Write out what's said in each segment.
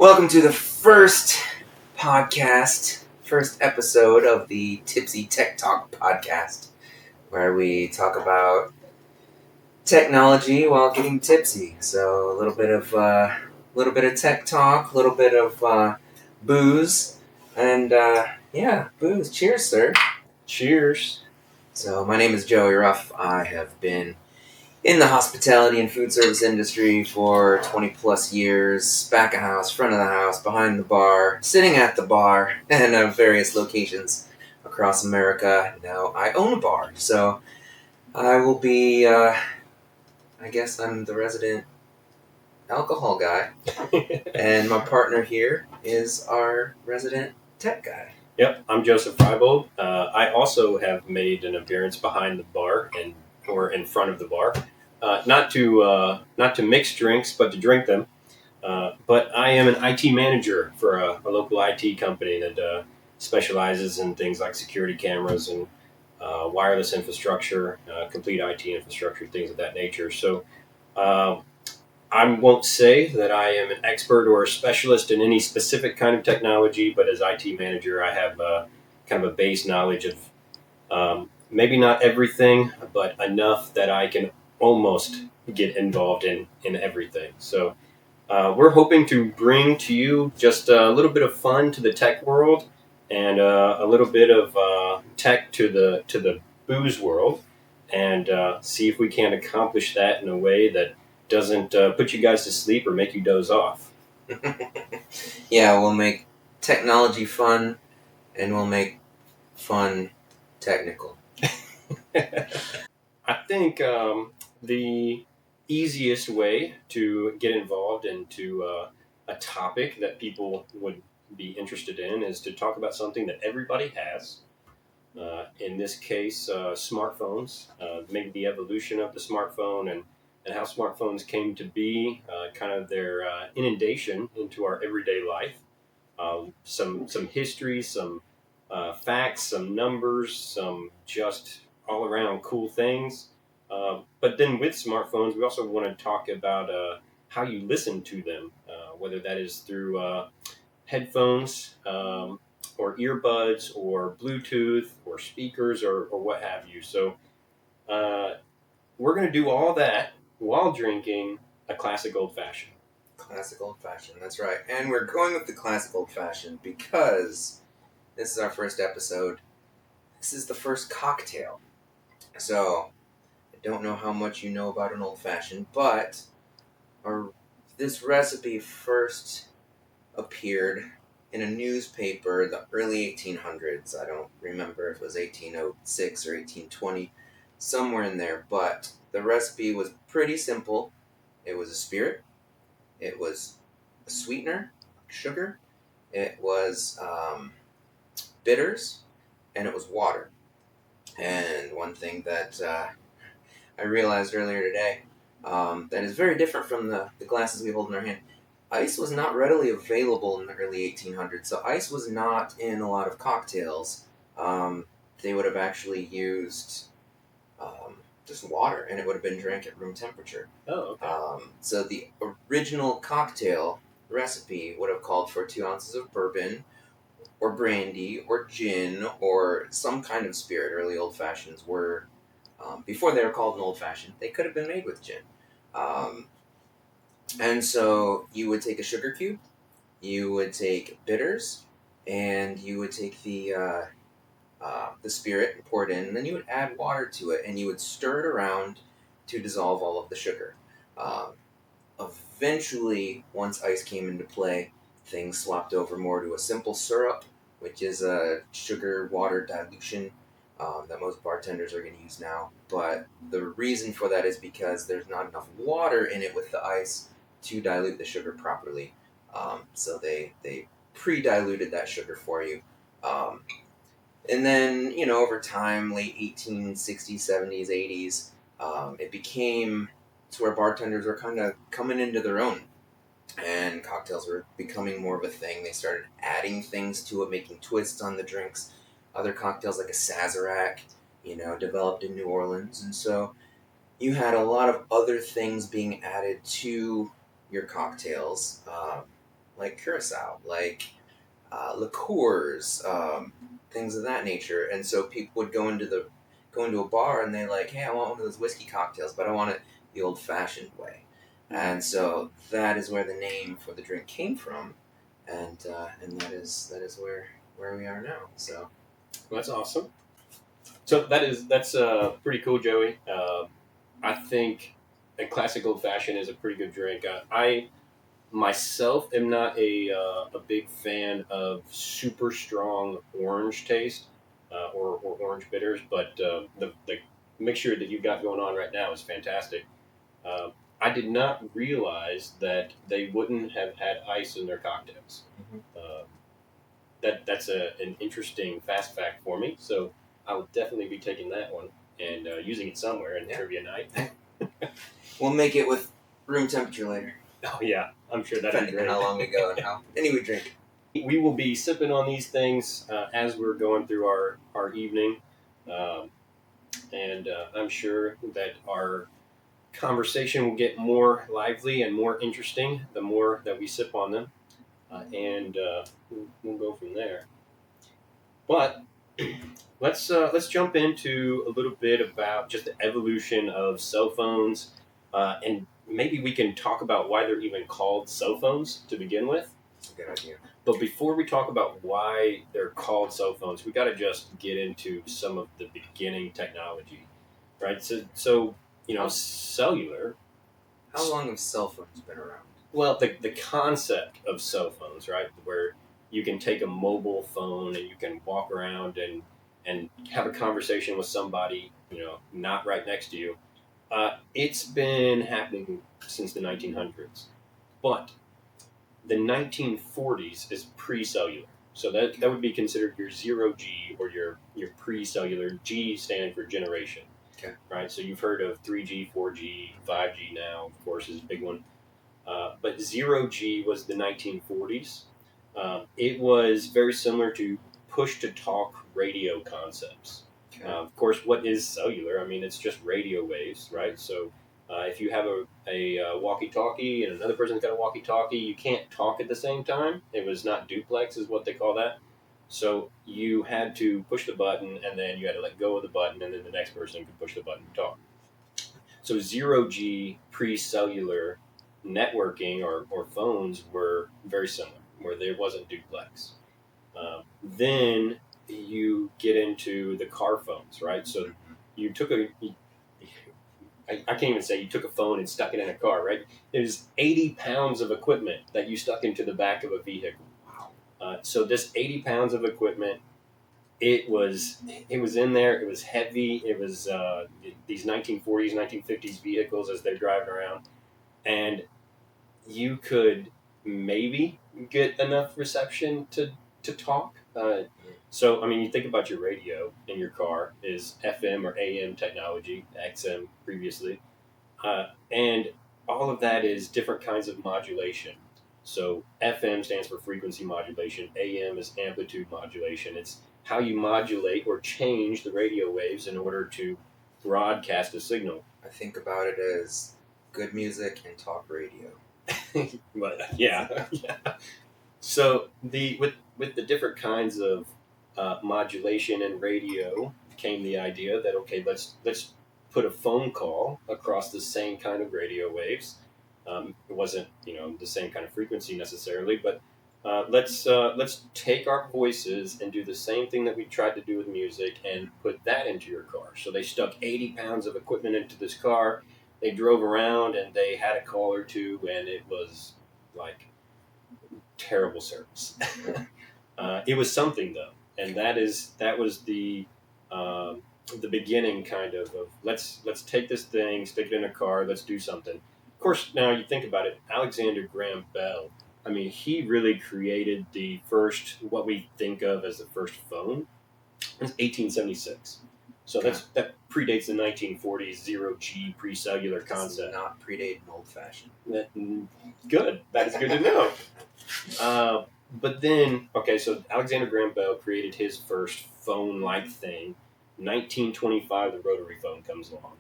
Welcome to the first episode of the Tipsy Tech Talk podcast, where we talk about technology while getting tipsy. So a little bit of tech talk, a little bit of booze, and booze. Cheers, sir. Cheers. So my name is Joey Ruff. I have been in the hospitality and food service industry for 20 plus years, back of house, front of the house, behind the bar, sitting at the bar, and various locations across America. Now I own a bar, so I will be, I guess I'm the resident alcohol guy, and my partner here is our resident tech guy. Yep, I'm Joseph Freibold. I also have made an appearance behind the bar or in front of the bar. Not to mix drinks, but to drink them. But I am an IT manager for a local IT company that specializes in things like security cameras and wireless infrastructure, complete IT infrastructure, things of that nature. So I won't say that I am an expert or a specialist in any specific kind of technology, but as IT manager, I have kind of a base knowledge of maybe not everything, but enough that I can almost get involved in everything. So we're hoping to bring to you just a little bit of fun to the tech world and a little bit of tech to the booze world, and see if we can accomplish that in a way that doesn't put you guys to sleep or make you doze off. Yeah, we'll make technology fun, and we'll make fun technical. I think the easiest way to get involved into a topic that people would be interested in is to talk about something that everybody has. In this case, smartphones, maybe the evolution of the smartphone and how smartphones came to be, kind of their inundation into our everyday life. Some history, some facts, some numbers, some just all around cool things. But then with smartphones, we also want to talk about how you listen to them, whether that is through headphones or earbuds or Bluetooth or speakers or what have you. So we're going to do all that while drinking a classic old fashioned. Classic old fashioned, that's right. And we're going with the classic old fashioned because this is our first episode. This is the first cocktail. So, I don't know how much you know about an old fashioned, but this recipe first appeared in a newspaper in the early 1800s. I don't remember if it was 1806 or 1820, somewhere in there, but the recipe was pretty simple. It was a spirit, it was a sweetener, sugar, it was bitters, and it was water. And one thing that I realized earlier today that is very different from the glasses we hold in our hand. Ice was not readily available in the early 1800s, so ice was not in a lot of cocktails. They would have actually used just water, and it would have been drank at room temperature. Oh, okay. So the original cocktail recipe would have called for 2 ounces of bourbon, or brandy, or gin, or some kind of spirit. Early old fashions were, before they were called an old fashioned, they could have been made with gin. And so you would take a sugar cube, you would take bitters, and you would take the spirit and pour it in, and then you would add water to it, and you would stir it around to dissolve all of the sugar. Eventually, once ice came into play, things swapped over more to a simple syrup, which is a sugar-water dilution that most bartenders are going to use now. But the reason for that is because there's not enough water in it with the ice to dilute the sugar properly. So they pre-diluted that sugar for you. And then, over time, late 1860s, 70s, 80s, it became to where bartenders were kind of coming into their own. And cocktails were becoming more of a thing. They started adding things to it, making twists on the drinks. Other cocktails like a Sazerac, developed in New Orleans. And so you had a lot of other things being added to your cocktails. like curacao, like liqueurs, things of that nature. And so people would go into a bar and they like, hey, I want one of those whiskey cocktails, but I want it the old-fashioned way. And so that is where the name for the drink came from, and that is where we are now. So Well, that's awesome. So that's pretty cool, Joey. I think a classic old fashioned is a pretty good drink. I myself am not a big fan of super strong orange taste or orange bitters, but the mixture that you've got going on right now is fantastic. Uh, I did not realize that they wouldn't have had ice in their cocktails. Uh, that's an interesting fast fact for me. So I will definitely be taking that one and using it somewhere in trivia night. we'll make it with room temperature later. Oh yeah, I'm sure that'd be Depending on great. how long we go and how many we drink. We will be sipping on these things as we're going through our evening, um, and I'm sure that our conversation will get more lively and more interesting the more that we sip on them, and we'll go from there. But let's jump into a little bit about just the evolution of cell phones, and maybe we can talk about why they're even called cell phones to begin with. That's a good idea. But before we talk about why they're called cell phones, we got to just get into some of the beginning technology, right? So cellular. How long have cell phones been around? Well, the concept of cell phones, right, where you can take a mobile phone and you can walk around and have a conversation with somebody, not right next to you. It's been happening since the 1900s, but the 1940s is pre-cellular. So that would be considered your 0G or your pre-cellular. G standing for generation. Okay. Right? So you've heard of 3G, 4G, 5G now, of course, is a big one. But 0G was the 1940s. It was very similar to push-to-talk radio concepts. Okay. Of course, what is cellular? I mean, it's just radio waves, right? So if you have a walkie-talkie and another person's got a walkie-talkie, you can't talk at the same time. It was not duplex, is what they call that. So you had to push the button, and then you had to let go of the button, and then the next person could push the button to talk. So 0G pre-cellular networking or phones were very similar, where there wasn't duplex. Then you get into the car phones, right? So you took I can't even say you took a phone and stuck it in a car, right? There's 80 pounds of equipment that you stuck into the back of a vehicle. Wow. So this 80 pounds of equipment, it was in there. It was heavy. It was these 1940s, 1950s vehicles as they're driving around, and you could maybe get enough reception to talk. So, I mean, you think about your radio in your car is FM or AM technology, XM previously, and all of that is different kinds of modulation. So, FM stands for frequency modulation, AM is amplitude modulation. It's how you modulate or change the radio waves in order to broadcast a signal. I think about it as good music and talk radio. But yeah. So with the different kinds of modulation and radio came the idea that okay, let's put a phone call across the same kind of radio waves. It wasn't the same kind of frequency necessarily, but let's take our voices and do the same thing that we tried to do with music and put that into your car. So they stuck 80 pounds of equipment into this car. They drove around and they had a call or two, and it was like terrible service. It was something though, and that was the beginning kind of let's take this thing, stick it in a car, let's do something. Of course, now you think about it, Alexander Graham Bell. I mean, he really created the first what we think of as the first phone. It's 1876. So that predates the 1940s 0G pre-cellular concept. Does not predate an old-fashioned. Good. That is good to know. But then, okay, so Alexander Graham Bell created his first phone-like thing. 1925, the rotary phone comes along.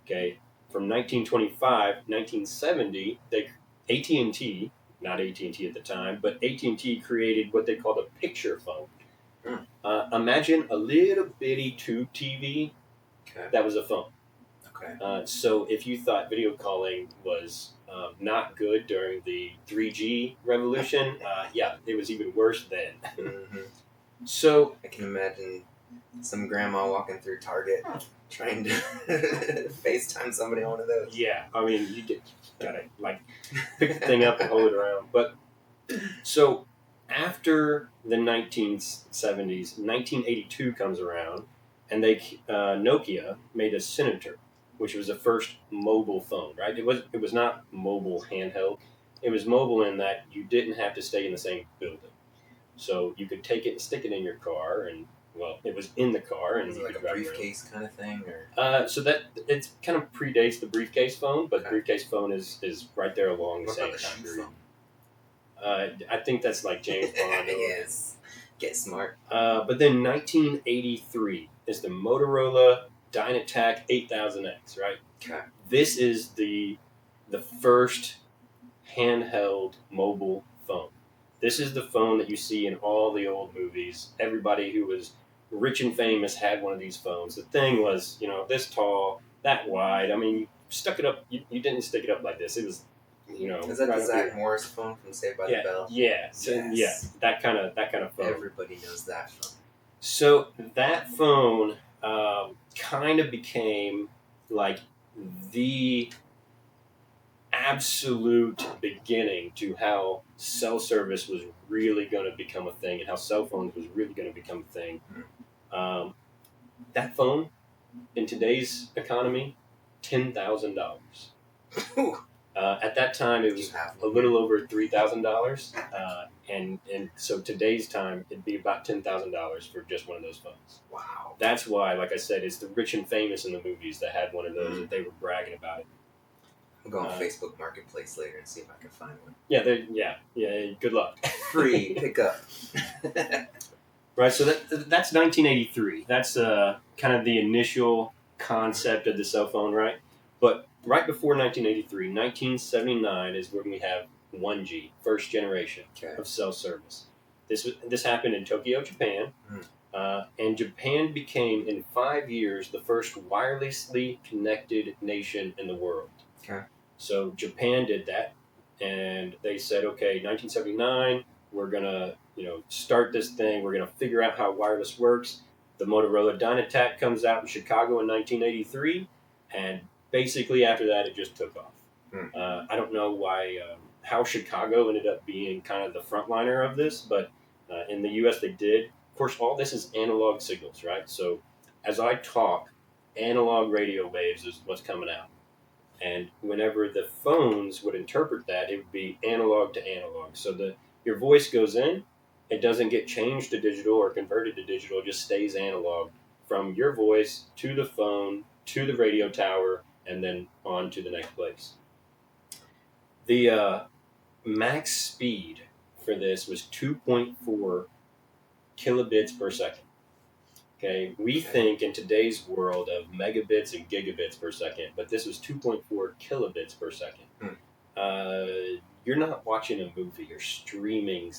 Okay, from 1925, 1970, AT&T not AT&T at the time, but AT&T created what they called a picture phone. Imagine a little bitty tube TV that was a phone. Okay. So if you thought video calling was not good during the 3G revolution, yeah, it was even worse then. Mm-hmm. So I can imagine some grandma walking through Target trying to FaceTime somebody on one of those. yeah, I mean, gotta like pick the thing up and hold it around. But so after the 1970s, 1982 comes around, and Nokia made a Senator, which was the first mobile phone. Right? It was not mobile handheld. It was mobile in that you didn't have to stay in the same building, so you could take it and stick it in your car, and well, it was in the car, and Was it you like could a drive briefcase kind of thing, or? around. So that it kind of predates the briefcase phone, but Okay. briefcase phone is right there along the What same about the time shoe period. phone? I think that's like James Bond. Yes. Get smart. But then 1983 is the Motorola Dynatac 8000X, right? Okay. This is the first handheld mobile phone. This is the phone that you see in all the old movies. Everybody who was rich and famous had one of these phones. The thing was, this tall, that wide. I mean, you stuck it up. You didn't stick it up like this. It was, Is that right the up Zach here. Morris phone from Saved by Yeah, the Bell? yeah, so, Yes. yeah. That kind of phone. Everybody knows that phone. So that phone kind of became like the absolute beginning to how cell service was really going to become a thing and how cell phones was really going to become a thing. That phone in today's economy, $10,000. At that time, it was a little over $3,000, and so today's time, it'd be about $10,000 for just one of those phones. Wow. That's why, like I said, it's the rich and famous in the movies that had one of those that they were bragging about it. I'll go on Facebook Marketplace later and see if I can find one. Yeah. Good luck. Free pickup. Right. So that's 1983. That's kind of the initial concept of the cell phone, right? But right before 1983, 1979 is when we have 1G, first generation of cell service. This happened in Tokyo, Japan, and Japan became in 5 years the first wirelessly connected nation in the world. Okay. So Japan did that, and they said, okay, 1979, we're gonna start this thing. We're gonna figure out how wireless works. The Motorola Dynatac comes out in Chicago in 1983, and basically after that, it just took off. I don't know how Chicago ended up being kind of the frontliner of this, but in the U.S. they did. Of course, all this is analog signals, right? So as I talk, analog radio waves is what's coming out. And whenever the phones would interpret that, it would be analog to analog. So your voice goes in, it doesn't get changed to digital or converted to digital, it just stays analog from your voice to the phone to the radio tower and then on to the next place. The max speed for this was 2.4 kilobits per second. Okay, we think in today's world of megabits and gigabits per second, but this was 2.4 kilobits per second. You're not watching a movie or streaming,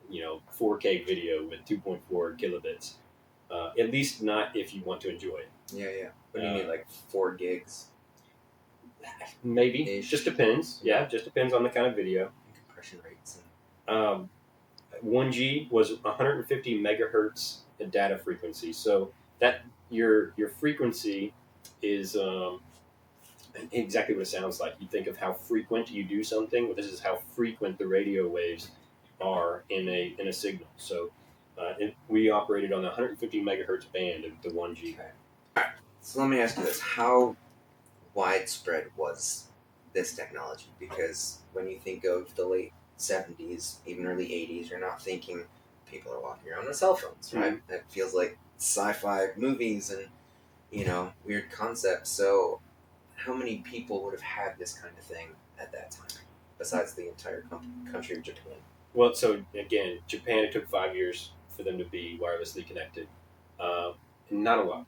4K video with 2.4 kilobits. At least not if you want to enjoy it. Yeah. What do you need, like 4 gigs? Maybe. Ish. Just depends. Yeah, just depends on the kind of video. Compression rates. 1G was 150 megahertz data frequency. So that your frequency is exactly what it sounds like. You think of how frequent you do something. Well, this is how frequent the radio waves are in a signal. So we operated on the 150 megahertz band of the 1G. Okay. All right. So let me ask you this: how widespread was this technology? Because when you think of the late 70s, even early 80s, you're not thinking people are walking around with cell phones, right? Mm-hmm. It feels like sci-fi movies and weird concepts. So how many people would have had this kind of thing at that time besides the entire country of Japan? Well, so again, Japan, it took 5 years for them to be wirelessly connected. Not a lot.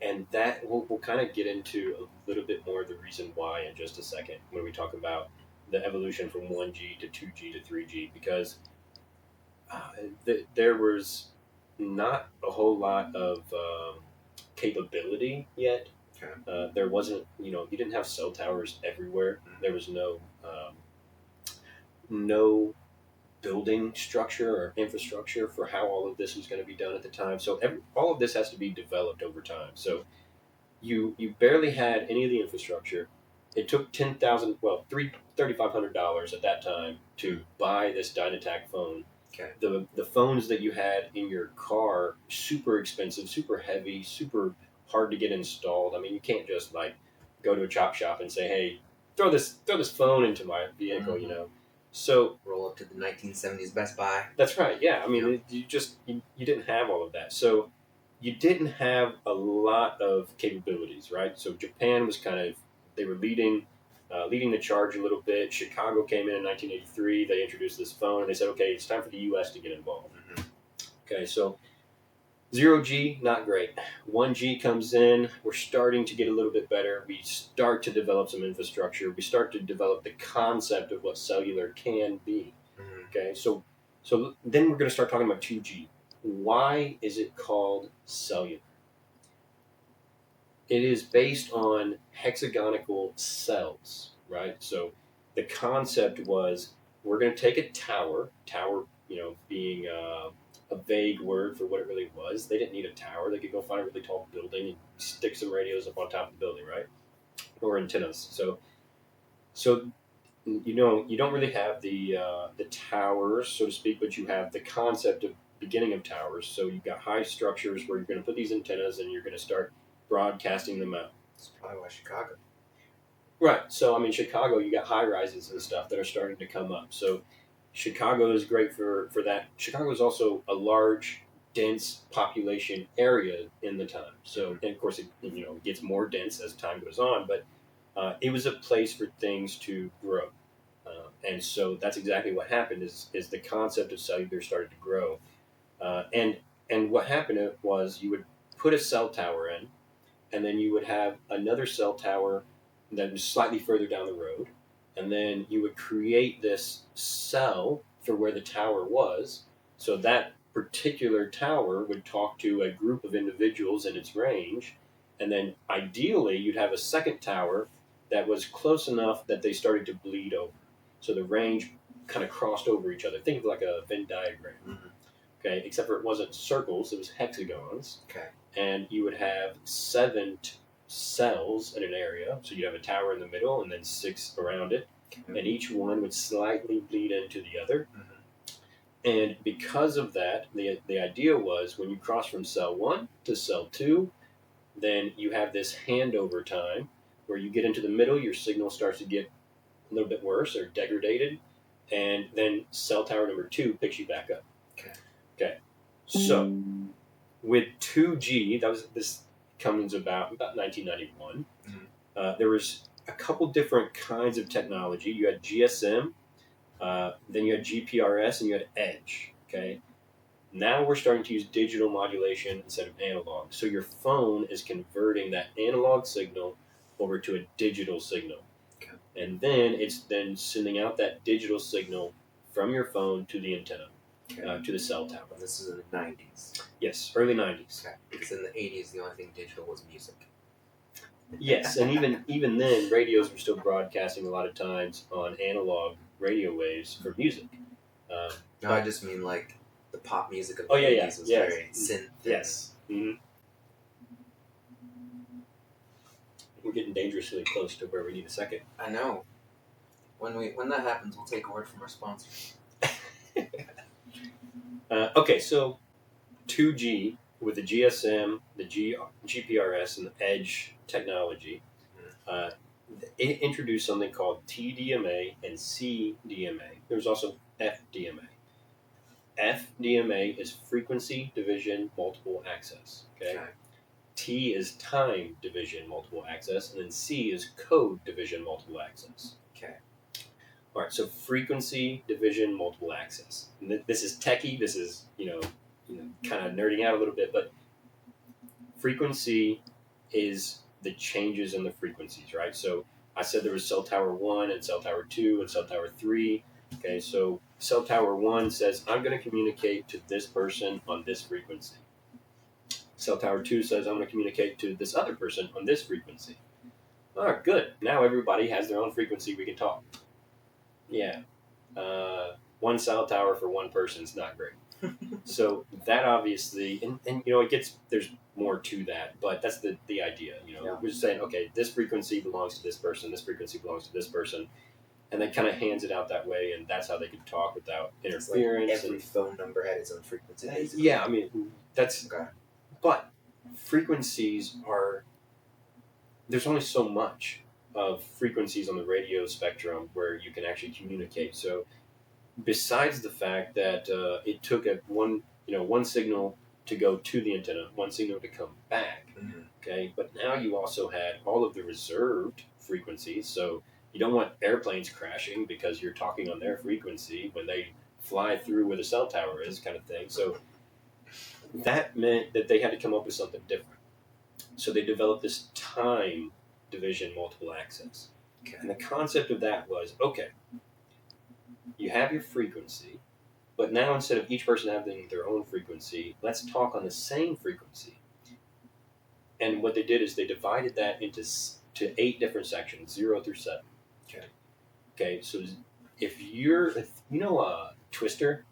And that we'll kind of get into a little bit more of the reason why in just a second when we talk about the evolution from 1G to 2G to 3G, because there was not a whole lot of capability yet. Okay. There wasn't, you didn't have cell towers everywhere. There was no building structure or infrastructure for how all of this was going to be done at the time. So all of this has to be developed over time. So you barely had any of the infrastructure. It took $3,500 at that time to buy this Dynatac phone. Okay. The phones that you had in your car, super expensive, super heavy, super hard to get installed. I mean, you can't just like go to a chop shop and say, "Hey, throw this phone into my vehicle," Mm-hmm. So roll up to the 1970s Best Buy. That's right. Yeah, I mean, you didn't have all of that, so you didn't have a lot of capabilities, right? So Japan was they were leading the charge a little bit. Chicago came in 1983. They introduced this phone, and they said, okay, it's time for the U.S. to get involved. Mm-hmm. Okay, so 0G, not great. 1G comes in. We're starting to get a little bit better. We start to develop some infrastructure. We start to develop the concept of what cellular can be. Mm-hmm. Okay, so then we're going to start talking about 2G. Why is it called cellular? It is based on hexagonal cells, right? So the concept was we're going to take a tower, being a vague word for what it really was. They didn't need a tower. They could go find a really tall building and stick some radios up on top of the building, right? Or antennas. So you don't really have the towers, so to speak, but you have the concept of beginning of towers. So you've got high structures where you're going to put these antennas and you're going to start broadcasting them out. That's probably why Chicago. Right. So I mean, Chicago, you got high rises and stuff that are starting to come up. So Chicago is great for that. Chicago is also a large, dense population area in the time. So and of course it gets more dense as time goes on, but it was a place for things to grow. And so that's exactly what happened. Is the concept of cellular started to grow, and what happened was you would put a cell tower in, and then you would have another cell tower that was slightly further down the road, and then you would create this cell for where the tower was. So that particular tower would talk to a group of individuals in its range, and then ideally you'd have a second tower that was close enough that they started to bleed over. So the range kind of crossed over each other. Think of like a Venn diagram. Mm-hmm. Okay, except for it wasn't circles, it was hexagons. Okay. And you would have 7 cells in an area. So you'd have a tower in the middle and then 6 around it. Mm-hmm. And each one would slightly bleed into the other. Mm-hmm. And because of that, the idea was when you cross from cell 1 to cell 2, then you have this handover time where you get into the middle, your signal starts to get a little bit worse or degraded, and then cell tower number 2 picks you back up. Okay. So with 2G, this comes about 1991. Mm-hmm. There was a couple different kinds of technology. You had GSM, then you had GPRS, and you had Edge. Okay. Now we're starting to use digital modulation instead of analog. So your phone is converting that analog signal over to a digital signal. Okay. And then it's then sending out that digital signal from your phone to the antenna, to the cell tower. And this is in the 90s. Yes, early 90s. Okay. Because in the 80s, the only thing digital was music. Yes, and even then, radios were still broadcasting a lot of times on analog radio waves for music. No, I just mean like the pop music of the 80s was very synth. Yes. Mm-hmm. We're getting dangerously close to where we need a second. I know. When that happens, we'll take a word from our sponsor. Okay, so 2G with the GSM, the GPRS, and the Edge technology, it introduced something called TDMA and CDMA. There was also FDMA. FDMA is frequency division multiple access. Okay. T is time division multiple access, and then C is code division multiple access. Okay. All right. So frequency division multiple access. And this is techie. This is kind of nerding out a little bit, but frequency is the changes in the frequencies, right? So I said there was cell tower 1 and cell tower 2 and cell tower 3. Okay, so cell tower 1 says, I'm going to communicate to this person on this frequency. Cell tower 2 says, I'm going to communicate to this other person on this frequency. All right, good. Now everybody has their own frequency. We can talk. Yeah. One cell tower for one person is not great. So that obviously, and it gets, there's more to that, but that's the idea. We're just saying, okay, this frequency belongs to this person, this frequency belongs to this person, and then kind of hands it out that way, and that's how they can talk without interference. Like every phone number had its own frequency. Basically. Yeah, I mean, that's okay. But frequencies there's only so much of frequencies on the radio spectrum where you can actually communicate. So besides the fact that it took one signal to go to the antenna, one signal to come back, okay, but now you also had all of the reserved frequencies. So you don't want airplanes crashing because you're talking on their frequency when they fly through where the cell tower is, kind of thing. So that meant that they had to come up with something different. So they developed this time division multiple access. Okay. And the concept of that was, okay, you have your frequency, but now instead of each person having their own frequency, let's talk on the same frequency. And what they did is they divided that into 8 different sections, 0 through 7. Okay, so if Twister,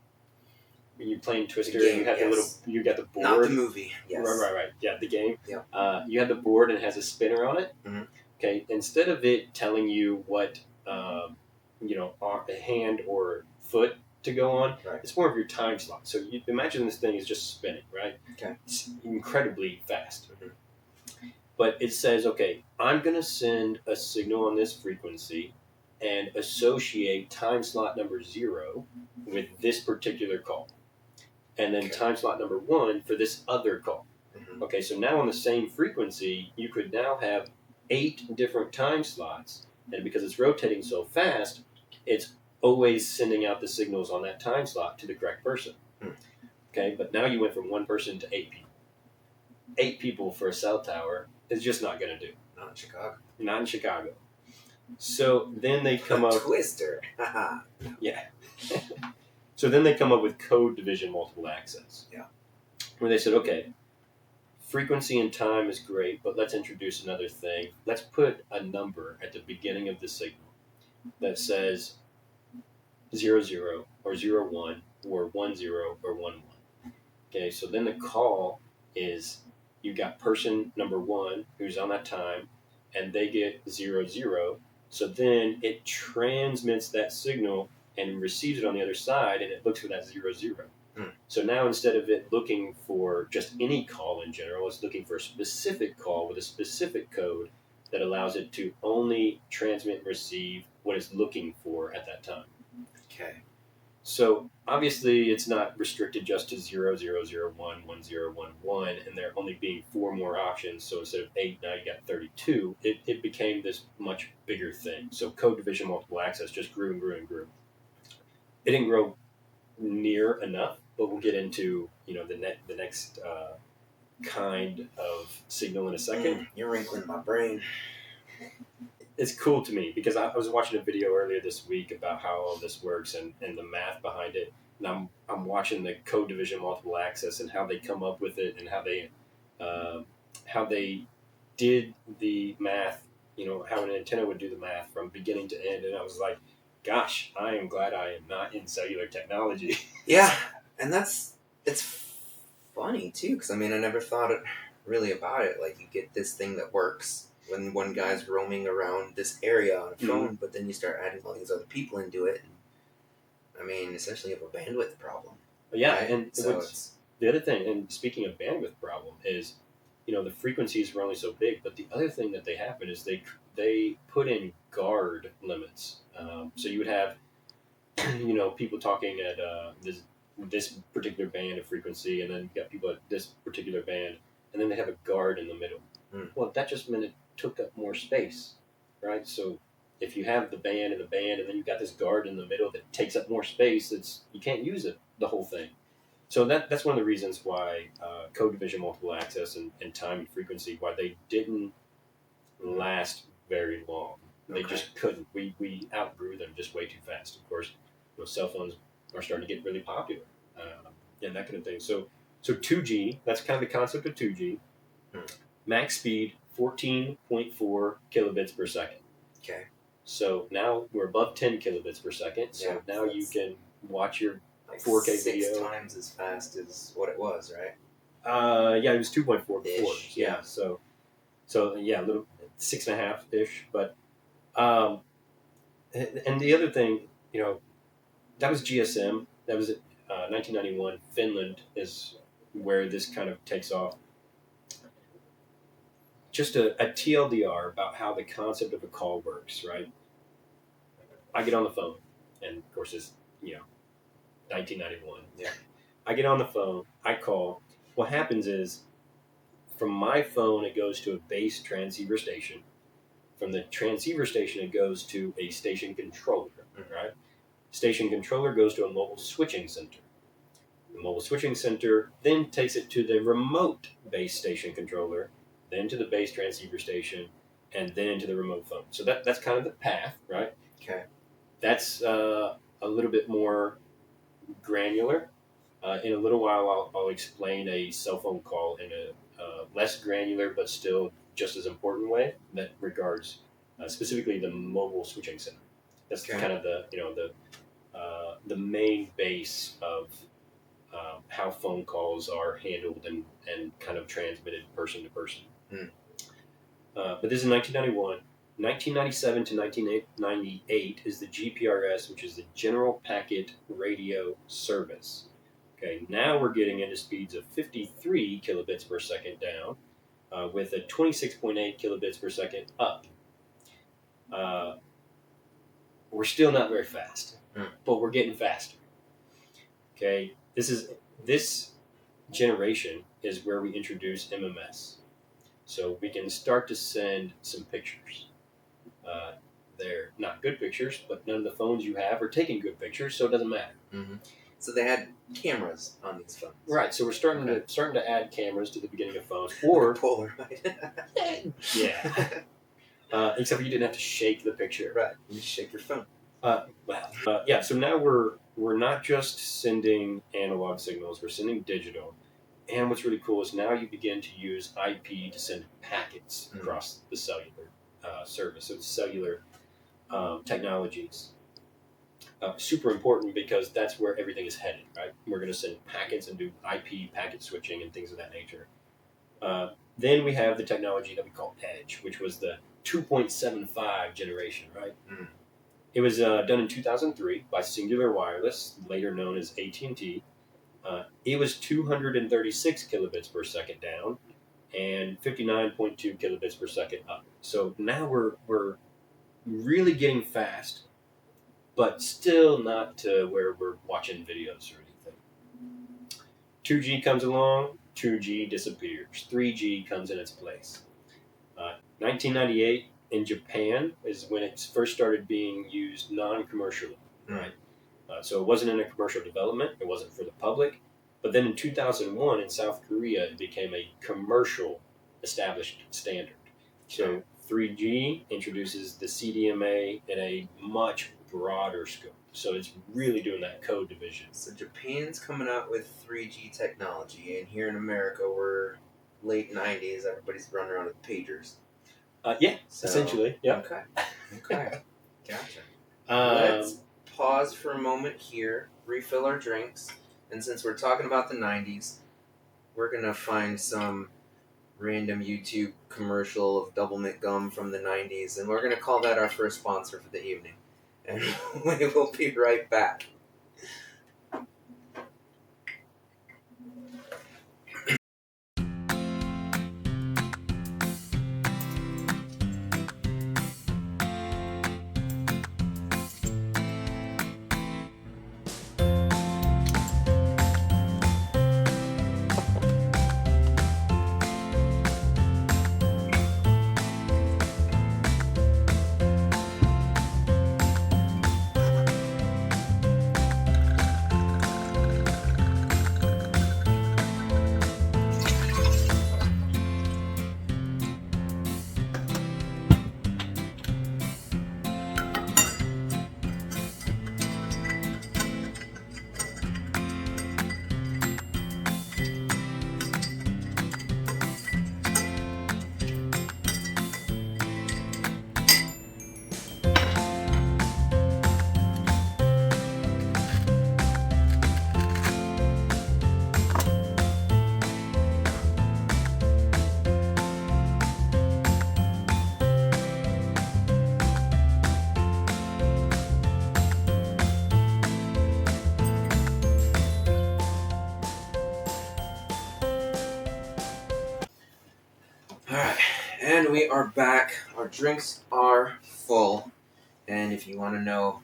when you're playing Twister, game, you have you got the board. Not the movie. Yes. Right. Yeah, the game. Yeah. You have the board and it has a spinner on it. Mm-hmm. Okay, instead of it telling you what, a hand or foot to go on, right, it's more of your time slot. So you imagine this thing is just spinning, right? Okay. It's incredibly fast. Mm-hmm. But it says, okay, I'm going to send a signal on this frequency and associate time slot number 0 with this particular call. And then time slot number 1 for this other call. Mm-hmm. Okay, so now on the same frequency, you could now have 8 different time slots. And because it's rotating so fast, it's always sending out the signals on that time slot to the correct person. Okay, but now you went from 1 person to 8 people. 8 people for a cell tower is just not going to do. Not in Chicago. Not in Chicago. So then they come up... Twister. Yeah. So then they come up with code division multiple access. Yeah. Where they said, okay, frequency and time is great, but let's introduce another thing. Let's put a number at the beginning of the signal that says 00 or 01 or 10 or 11. Okay, so then the call is you got person number 1 who's on that time, and they get 00. So then it transmits that signal and receives it on the other side, and it looks for that 00. So now instead of it looking for just any call in general, it's looking for a specific call with a specific code that allows it to only transmit and receive what it's looking for at that time. Okay. So obviously it's not restricted just to 0001, 1011, and there only being 4 more options. So instead of 8, now you got 32. It became this much bigger thing. So code division multiple access just grew and grew and grew. It didn't grow near enough, but we'll get into the next kind of signal in a second. You're wrinkling my brain. It's cool to me because I was watching a video earlier this week about how all this works and the math behind it. And I'm watching the code division multiple access and how they come up with it and how they did the math, how an antenna would do the math from beginning to end. And I was like, gosh, I am glad I am not in cellular technology. Yeah, and it's funny too, because I never thought really about it. Like, you get this thing that works when one guy's roaming around this area on a phone, but then you start adding all these other people into it. And, essentially you have a bandwidth problem. Yeah, right? and so the other thing, and speaking of bandwidth problem, is, the frequencies were only so big, but the other thing that they happen is they put in guard limits. So you would have, people talking at this particular band of frequency, and then you got people at this particular band, and then they have a guard in the middle. Well, that just meant it took up more space, right? So if you have the band, and then you've got this guard in the middle that takes up more space, you can't use it, the whole thing. So that's one of the reasons why code division multiple access and time and frequency, why they didn't last very long. They Okay. just couldn't. We outgrew them just way too fast. Of course, cell phones are starting to get really popular, and that kind of thing. So 2G. That's kind of the concept of 2G. Hmm. Max speed 14.4 kilobits per second. Okay. So now we're above 10 kilobits per second. So Yeah, now you can watch your like 4K 6 video. times as fast as what it was, right? Yeah, it was 2.4 before. Ish, Yeah. So yeah, a little 6.5 ish. But and the other thing, that was GSM. That was 1991. Finland is where this kind of takes off. Just a TLDR about how the concept of a call works, right? I get on the phone, and of course it's 1991. Yeah. I get on the phone, I call. What happens is, from my phone, it goes to a base transceiver station. From the transceiver station, it goes to a station controller, right? Station controller goes to a mobile switching center. The mobile switching center then takes it to the remote base station controller, then to the base transceiver station, and then to the remote phone. So that's kind of the path, right? Okay. That's a little bit more granular. In a little while, I'll explain a cell phone call in a less granular but still just as important way that regards specifically the mobile switching center. That's kind of the main base of how phone calls are handled and kind of transmitted person to person. Mm. But this is 1991. 1997 to 1998 is the GPRS, which is the General Packet Radio Service. Okay, now we're getting into speeds of 53 kilobits per second down, with a 26.8 kilobits per second up. We're still not very fast, but we're getting faster. Okay, this generation is where we introduce MMS, so we can start to send some pictures. They're not good pictures, but none of the phones you have are taking good pictures, so it doesn't matter. Mm-hmm. So they had cameras on these phones, right? So we're starting to add cameras to the beginning of phones, or Polaroid. yeah. Except you didn't have to shake the picture. Right. You just shake your phone. Yeah. So now we're not just sending analog signals; we're sending digital. And what's really cool is now you begin to use IP to send packets across the cellular service. So cellular technologies. Super important because that's where everything is headed, right? We're going to send packets and do IP packet switching and things of that nature. Then we have the technology that we call Edge, which was the 2.75 generation, right? Mm. It was done in 2003 by Singular Wireless, later known as AT&T. It was 236 kilobits per second down and 59.2 kilobits per second up. So now we're really getting fast, but still not to where we're watching videos or anything. 2G comes along, 2G disappears. 3G comes in its place. 1998 in Japan is when it first started being used non-commercially, right? So it wasn't in a commercial development. It wasn't for the public. But then in 2001 in South Korea, it became a commercial established standard. So 3G introduces the CDMA in a much broader scope. So it's really doing that code division. So Japan's coming out with 3G technology, and here in America, we're late 90s. Everybody's running around with pagers. Yeah, essentially. Yeah. Okay. Gotcha. Let's pause for a moment here, refill our drinks, and since we're talking about the 90s, we're going to find some random YouTube commercial of Double Mint Gum from the 90s, and we're going to call that our first sponsor for the evening. And we will be right back. we are back. Our drinks are full. And if you want to know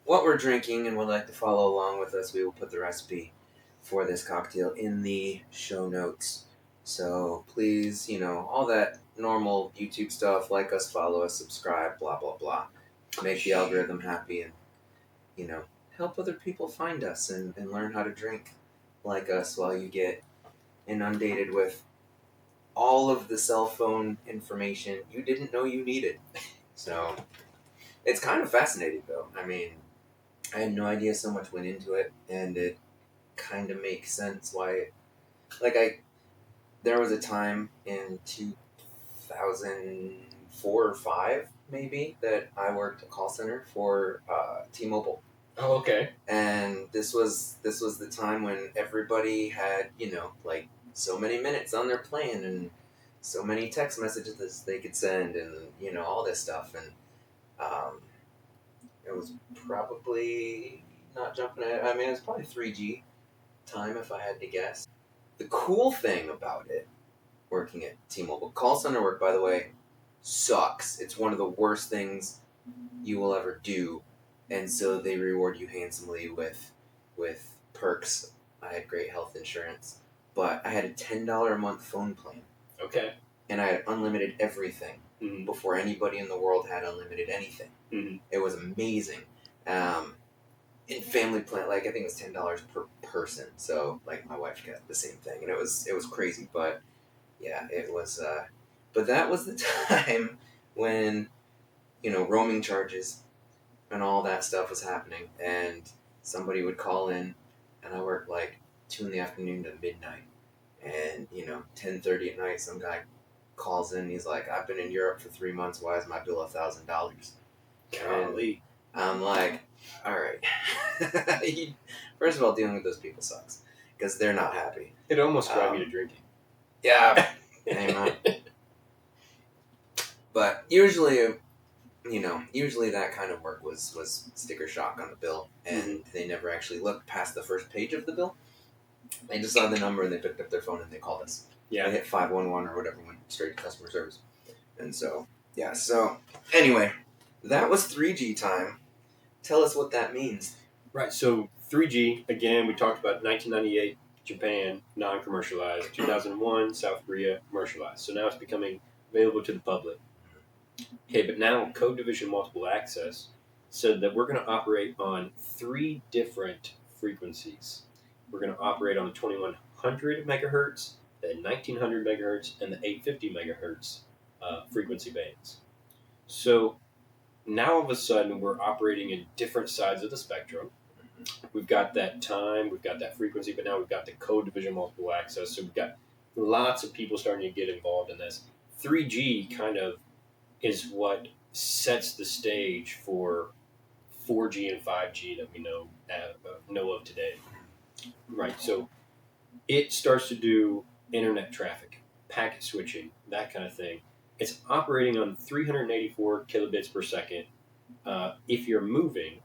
what we're drinking and would like to follow along with us, we will put the recipe for this cocktail in the show notes. So please, all that normal YouTube stuff, like us, follow us, subscribe, blah, blah, blah. Make the algorithm happy and, help other people find us and learn how to drink like us while you get inundated with all of the cell phone information you didn't know you needed. So it's kind of fascinating, though. I mean, I had no idea so much went into it, and it kind of makes sense why. There was a time in 2004 or five, maybe, that I worked a call center for T-Mobile. Oh, okay. And this was the time when everybody had so many minutes on their plan and so many text messages they could send and all this stuff, and it was probably not jumping at, I mean, it was probably 3G time if I had to guess. The cool thing about it, working at T-Mobile call center work, by the way, sucks. It's one of the worst things you will ever do, and so they reward you handsomely with perks. I had great health insurance, but I had a $10 a month phone plan. Okay. And I had unlimited everything before anybody in the world had unlimited anything. It was amazing. In family plan, I think it was $10 per person. So my wife got the same thing, and it was crazy. But yeah, it was. But that was the time when roaming charges and all that stuff was happening, and somebody would call in, and I worked 2 in the afternoon to midnight, and 10:30 at night, some guy calls in. He's like, "I've been in Europe for 3 months. Why is my bill $1,000?" Golly. I'm like, all right. First of all, dealing with those people sucks because they're not happy. It almost drive me to drinking. Yeah, amen. But usually that kind of work was sticker shock on the bill, and they never actually looked past the first page of the bill. They just saw the number and they picked up their phone and they called us. Yeah. They hit 511 or whatever, went straight to customer service. And so, yeah. So anyway, that was 3G time. Tell us what that means. Right. So 3G, again, we talked about 1998, Japan, non-commercialized. 2001, South Korea, commercialized. So now it's becoming available to the public. Okay, but now Code Division Multiple Access said that we're going to operate on 3 different frequencies. We're going to operate on the 2100 megahertz, the 1900 megahertz, and the 850 megahertz frequency bands. So now all of a sudden we're operating in different sides of the spectrum. We've got that time, we've got that frequency, but now we've got the Code Division Multiple Access. So we've got lots of people starting to get involved in this. 3G kind of is what sets the stage for 4G and 5G that we know of today. Right, so it starts to do internet traffic, packet switching, that kind of thing. It's operating on 384 kilobits per second if you're moving,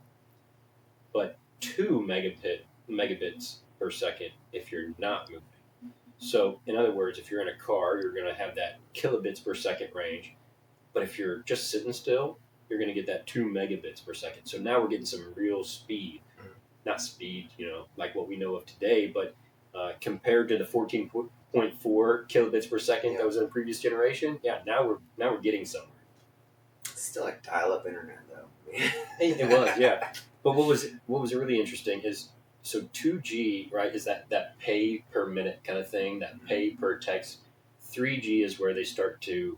but 2 megabits per second if you're not moving. So, in other words, if you're in a car, you're going to have that kilobits per second range. But if you're just sitting still, you're going to get that 2 megabits per second. So now we're getting some real speed. Not speed, like what we know of today, but compared to the 14.4 kilobits per second that was in the previous generation, now we're getting somewhere. It's still like dial-up internet, though. It was, yeah. But what was really interesting is, so 2G, right, is that pay per minute kind of thing, that pay per text. 3G is where they start to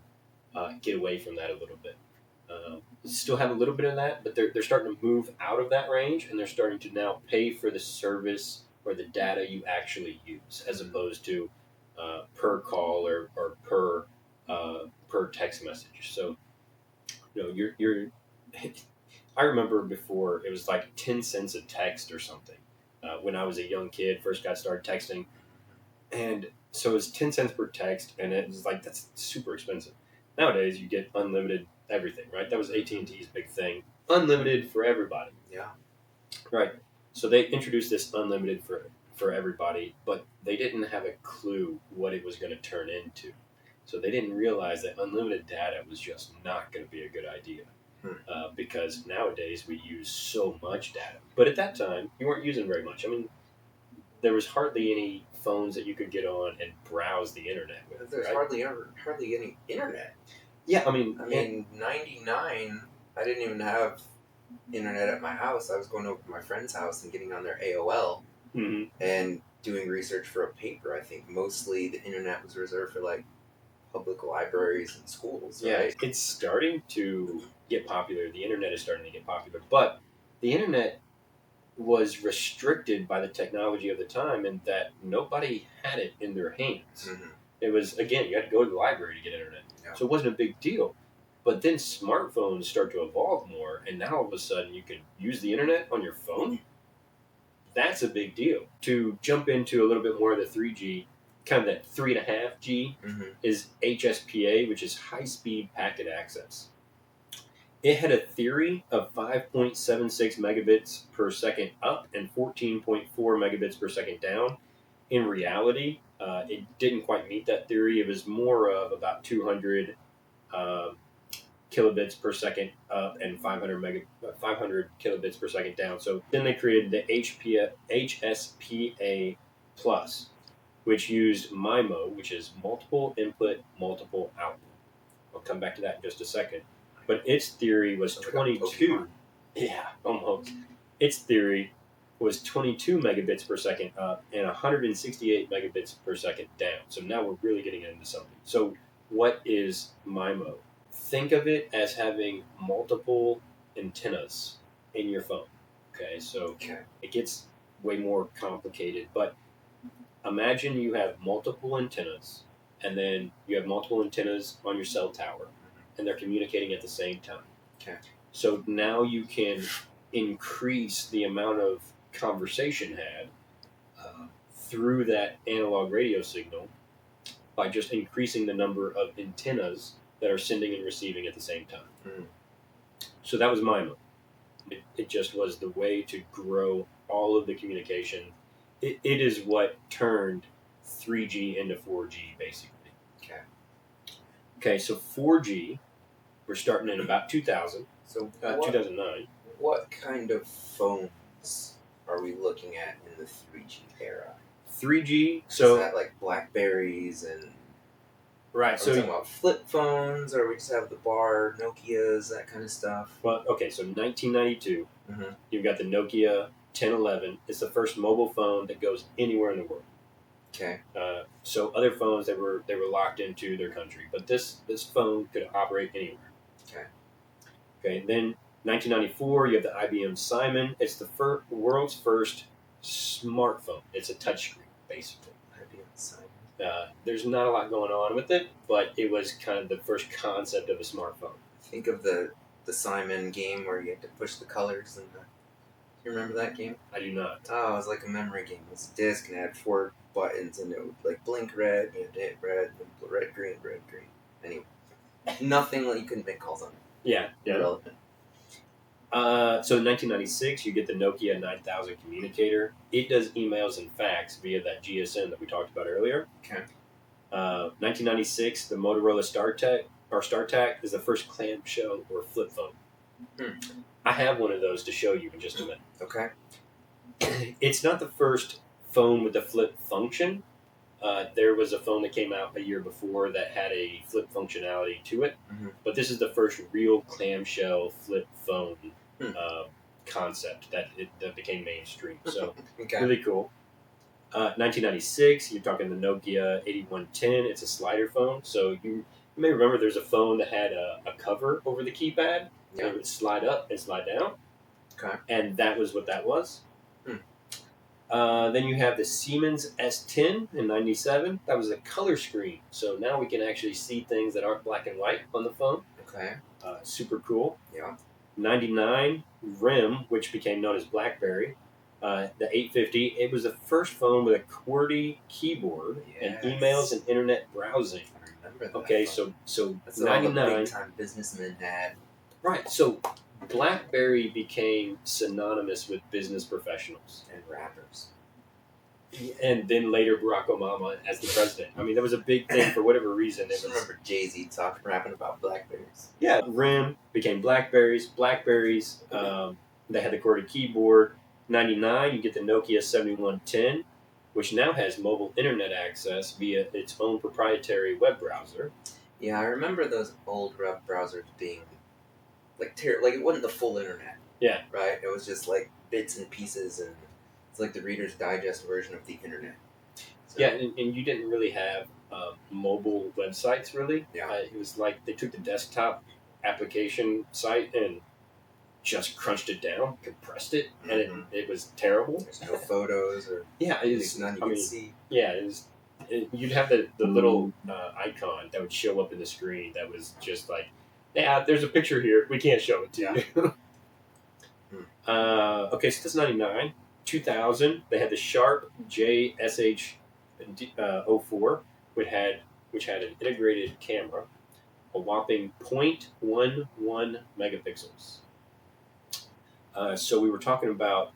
get away from that a little bit. Still have a little bit of that, but they're starting to move out of that range, and they're starting to now pay for the service or the data you actually use, as opposed to per call or per text message. So, you're I remember before it was like 10 cents a text or something when I was a young kid, first got started texting, and so it was 10 cents per text, and it was like, that's super expensive. Nowadays, you get unlimited everything, right? That was AT&T's big thing. Unlimited for everybody. Yeah. Right. So they introduced this unlimited for everybody, but they didn't have a clue what it was going to turn into. So they didn't realize that unlimited data was just not going to be a good idea. Hmm. Because nowadays we use so much data. But at that time, you weren't using very much. I mean, there was hardly any phones that you could get on and browse the internet with, There's right? hardly any internet. Yeah, I mean, 99. I didn't even have internet at my house. I was going over to my friend's house and getting on their AOL mhm. and doing research for a paper. I think mostly the internet was reserved for like public libraries and schools, Yeah, right? it's starting to get popular. The internet is starting to get popular, but the internet was restricted by the technology of the time, and that nobody had it in their hands. Mm-hmm. It was, again, you had to go to the library to get internet, Yeah. so it wasn't a big deal. But then smartphones start to evolve more, and now all of a sudden you can use the internet on your phone. That's a big deal. To jump into a little bit more of the 3G, kind of that 3.5G, Mm-hmm. is HSPA, which is high speed packet access. It had a theory of 5.76 megabits per second up and 14.4 megabits per second down. In reality, it didn't quite meet that theory. It was more of about 200 um, kilobits per second up and 500 kilobits per second down. So then they created the HSPA Plus, which used MIMO, which is multiple input, multiple output. I'll come back to that in just a second. But its theory was Sounds like a 22. Pokemon. Yeah, almost. Its theory was 22 megabits per second up and 168 megabits per second down. So now we're really getting into something. So, what is MIMO? Think of it as having multiple antennas in your phone. Okay, so Okay. it gets way more complicated, but imagine you have multiple antennas, and then you have multiple antennas on your cell tower, and they're communicating at the same time. Okay. So now you can increase the amount of conversation had through that analog radio signal by just increasing the number of antennas that are sending and receiving at the same time. Mm. So that was MIMO. It just was the way to grow all of the communication. It is what turned 3G into 4G, basically. Okay. Okay, so 4G, we're starting in about 2000, So 2009. what kind of phones are we looking at in the 3G era? 3G, Is so that like Blackberries and right, are we so talking about flip phones, or we just have the bar Nokias, that kind of stuff? well, okay, so 1992, Mm-hmm. you've got the Nokia 1011. It's the first mobile phone that goes anywhere in the world. Okay. So other phones they were locked into their country, but this phone could operate anywhere. Okay. Okay. Then 1994, you have the IBM Simon. It's the world's first smartphone. It's a touchscreen, basically. IBM Simon. There's not a lot going on with it, but it was kind of the first concept of a smartphone. Think of the Simon game where you had to push the colors and the. Do you remember that game? I do not. Oh, it was like a memory game. It was a disc and it had 4 buttons and it would like blink red, you had to hit red, then red, green, red, green. Anyway, nothing like you couldn't make calls on it. Yeah. Irrelevant. So in 1996, you get the Nokia 9000 communicator. It does emails and fax via that GSM that we talked about earlier. Okay. 1996, the Motorola StarTAC is the first clamshell or flip phone. I have one of those to show you in just a minute. Okay. It's not the first phone with the flip function. There was a phone that came out a year before that had a flip functionality to it, but this is the first real clamshell flip phone concept that became mainstream. So Okay. really cool. 1996, you're talking the Nokia 8110. It's a slider phone. So you may remember there's a phone that had a cover over the keypad. Yeah. It would slide up and slide down. Okay. And that was what that was. Hmm. Then you have the Siemens S10 in 97. That was a color screen. So now we can actually see things that aren't black and white on the phone. Okay. Super cool. Yeah. 99, RIM, which became known as BlackBerry. The 850, it was the first phone with a QWERTY keyboard and emails and internet browsing. I remember that. Okay, phone. so That's what all the 99. big time businessmen had. Right, so BlackBerry became synonymous with business professionals. And rappers. and then later Barack Obama as the president. I mean, that was a big thing for whatever reason. I just remember Jay-Z rapping about Blackberries. Yeah, RIM became Blackberries. Blackberries, they had the corded keyboard. 99, you get the Nokia 7110, which now has mobile internet access via its own proprietary web browser. Yeah, I remember those old web browsers being like it wasn't the full internet. Yeah. Right? It was just like bits and pieces, and it's like the Reader's Digest version of the internet. So, yeah, and you didn't really have mobile websites, really. Yeah. It was like they took the desktop application site and just crunched it down, compressed it, and it was terrible. There's no photos or yeah, it was none you can see. Yeah, you'd have the little icon that would show up in the screen that was just like, yeah, there's a picture here. We can't show it to you. Okay, so that's 99. 2000, they had the Sharp JSH04, which had an integrated camera, a whopping 0.11 megapixels. So we were talking about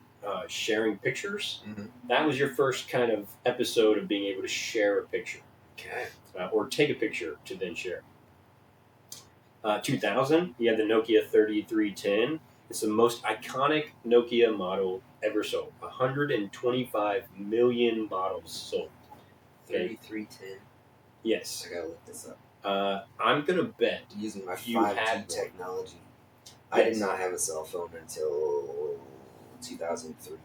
sharing pictures. Mm-hmm. That was your first kind of episode of being able to share a picture. Okay. Or take a picture to then share. 2000, you had the Nokia 3310. It's the most iconic Nokia model ever sold. 125 million models sold. 3310? Yes. I gotta look this up. I'm going to bet using my you 5G technology. I did not have a cell phone until 2003.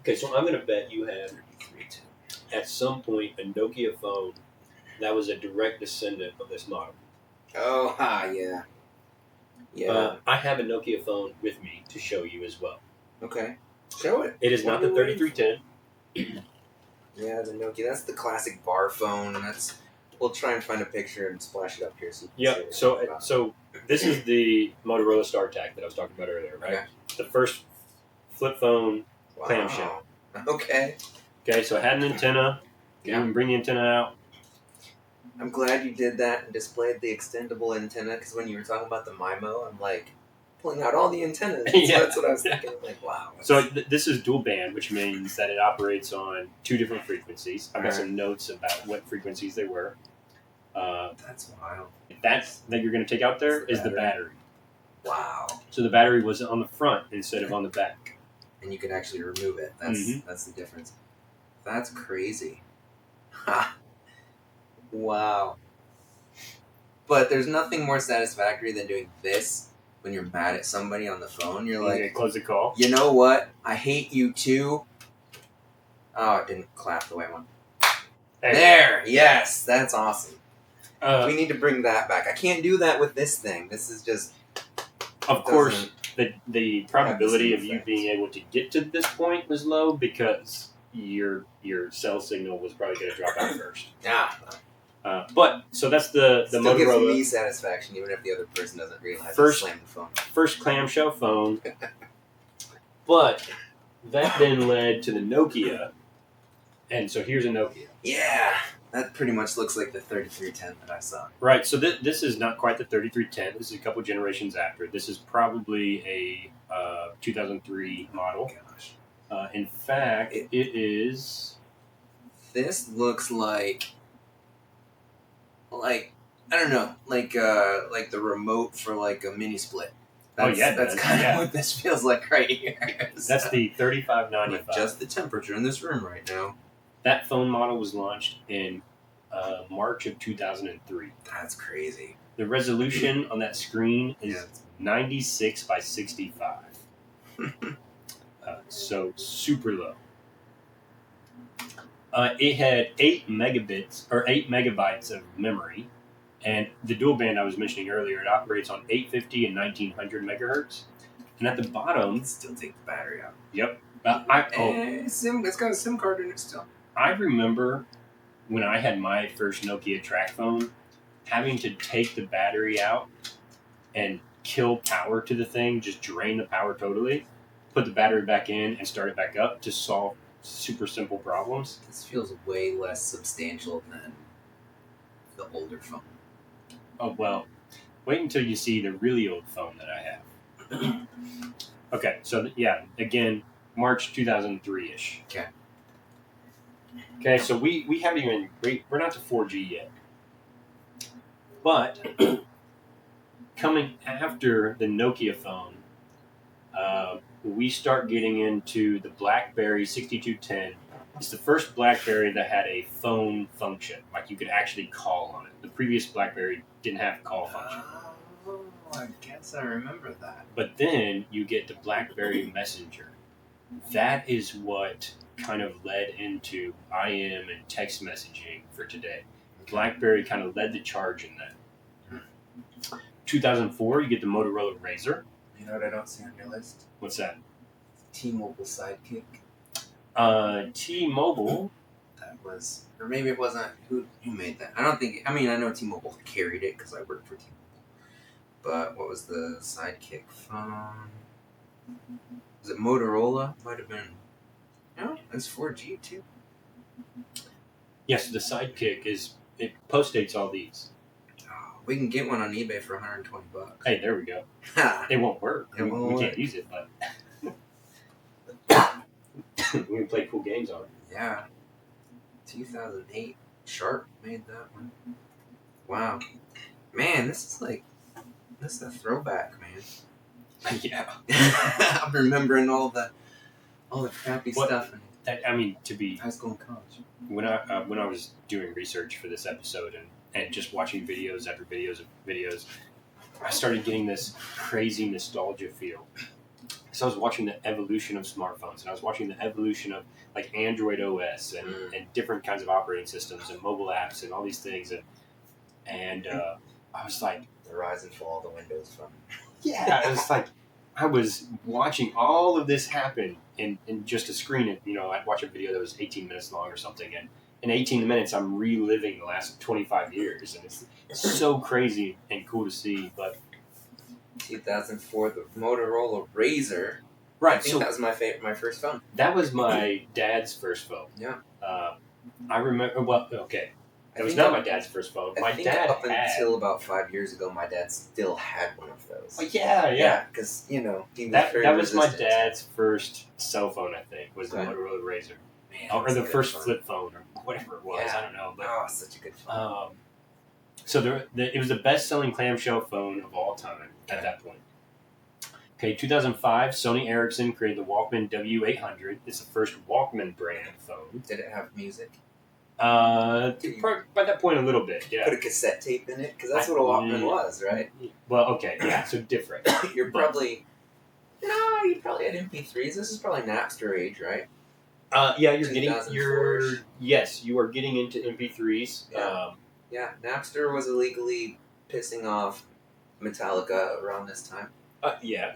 Okay, so I'm going to bet you had, at some point, a Nokia phone that was a direct descendant of this model. Oh, yeah. Yeah. I have a Nokia phone with me to show you as well. Okay. Show it. It is not the 3310. Yeah, the Nokia. That's the classic bar phone. We'll try and find a picture and splash it up here. So you can see it. So this is the Motorola StarTAC that I was talking about earlier, right? Okay. The first flip phone clamshell. Okay. Okay, so it had an antenna. You can bring the antenna out. I'm glad you did that and displayed the extendable antenna, because when you were talking about the MIMO, I'm like pulling out all the antennas. So that's what I was thinking. I'm like, wow. So this is dual band, which means that it operates on 2 different frequencies. I've got some notes about what frequencies they were. That's wild. That you're going to take out there is the battery. Wow. So the battery was on the front instead of on the back. And you could actually remove it. That's the difference. That's crazy. Ha. Wow. But there's nothing more satisfactory than doing this when you're mad at somebody on the phone. You're like, close the call. You know what? I hate you too. Oh, it didn't clap the way I wanted. There. Yes. That's awesome. We need to bring that back. I can't do that with this thing. This is just... Of course, the probability of you being able to get to this point was low because your cell signal was probably going to drop out first. Yeah. But so that's the Still Motorola. gives me satisfaction, even if the other person doesn't realize. First, slam the phone. First clamshell phone. But that then led to the Nokia, and so here's a Nokia. Yeah, that pretty much looks like the 3310 that I saw. Right. So this is not quite the 3310. This is a couple generations after. This is probably a 2003 model. Gosh. In fact, it is. This looks like I don't know, like the remote for like a mini split. That's kind of what this feels like right here. That's the 3595. Just the temperature in this room right now. That phone model was launched in March of 2003. That's crazy. The resolution on that screen is 96 by 65. So super low. It had 8 megabytes of memory, and the dual band I was mentioning earlier, it operates on 850 and 1900 megahertz. And at the bottom, still take the battery out. Yep. It's got a SIM card in it still. I remember when I had my first Nokia track phone, having to take the battery out and kill power to the thing, just drain the power totally, put the battery back in, and start it back up to solve super simple problems. This feels way less substantial than the older phone. Oh, well, wait until you see the really old phone that I have. Okay, so again, March 2003-ish. Okay. Okay, so we haven't even we're not to 4G yet, but coming after the Nokia phone, we start getting into the BlackBerry 6210. It's the first BlackBerry that had a phone function, like you could actually call on it. The previous BlackBerry didn't have a call function. Oh, I guess I remember that. But then you get the BlackBerry Messenger. That is what kind of led into IM and text messaging for today. BlackBerry kind of led the charge in that. 2004, you get the Motorola Razr. You know what I don't see on your list? What's that? T-Mobile Sidekick. T-Mobile. That was, or maybe it wasn't. Who made that? I don't think. I mean, I know T-Mobile carried it because I worked for T-Mobile. But what was the Sidekick phone? Was it Motorola? Might have been. No, it's 4G too. Yes, the Sidekick it postdates all these. Oh, we can get one on eBay for $120. Hey, there we go. It won't work. It won't we work. Can't use it, but we can play cool games on it. Yeah. 2008. Sharp made that one. Wow. Man, this is a throwback, man. Yeah. I'm remembering all the crappy stuff in To be high school and college. when I was doing research for this episode and just watching videos after videos of videos, I started getting this crazy nostalgia feel. So I was watching the evolution of smartphones, and I was watching the evolution of like Android OS and different kinds of operating systems and mobile apps and all these things, and I was like, The rise and fall of the Windows Phone. yeah, it was like I was watching all of this happen in just a screen. And, I'd watch a video that was 18 minutes long or something, and in 18 minutes, I'm reliving the last 25 years, and it's so crazy and cool to see. But 2004, the Motorola Razr. right, I think so that was my first phone. that was my dad's first phone. Yeah. I remember. Well, okay, I it was think not my dad's first phone. My dad up had. until about 5 years ago, my dad still had one of those. Oh, yeah. Because he was That very was my resistant. dad's first cell phone. I think was the Okay. Motorola Razr, Man, or that's the a good first phone. flip phone, or whatever it was. Yeah. I don't know, but. Oh, such a good phone. So it was the best-selling clamshell phone of all time at that point. Okay, 2005, Sony Ericsson created the Walkman W800. It's the first Walkman brand phone. Did it have music? By that point, a little bit, yeah. Put a cassette tape in it? Because that's what a Walkman was, right? Well, okay, yeah, so different. You'd probably had MP3s. This is probably Napster age, right? Yeah, you are getting into MP3s. Yeah. Yeah, Napster was illegally pissing off Metallica around this time. Yeah.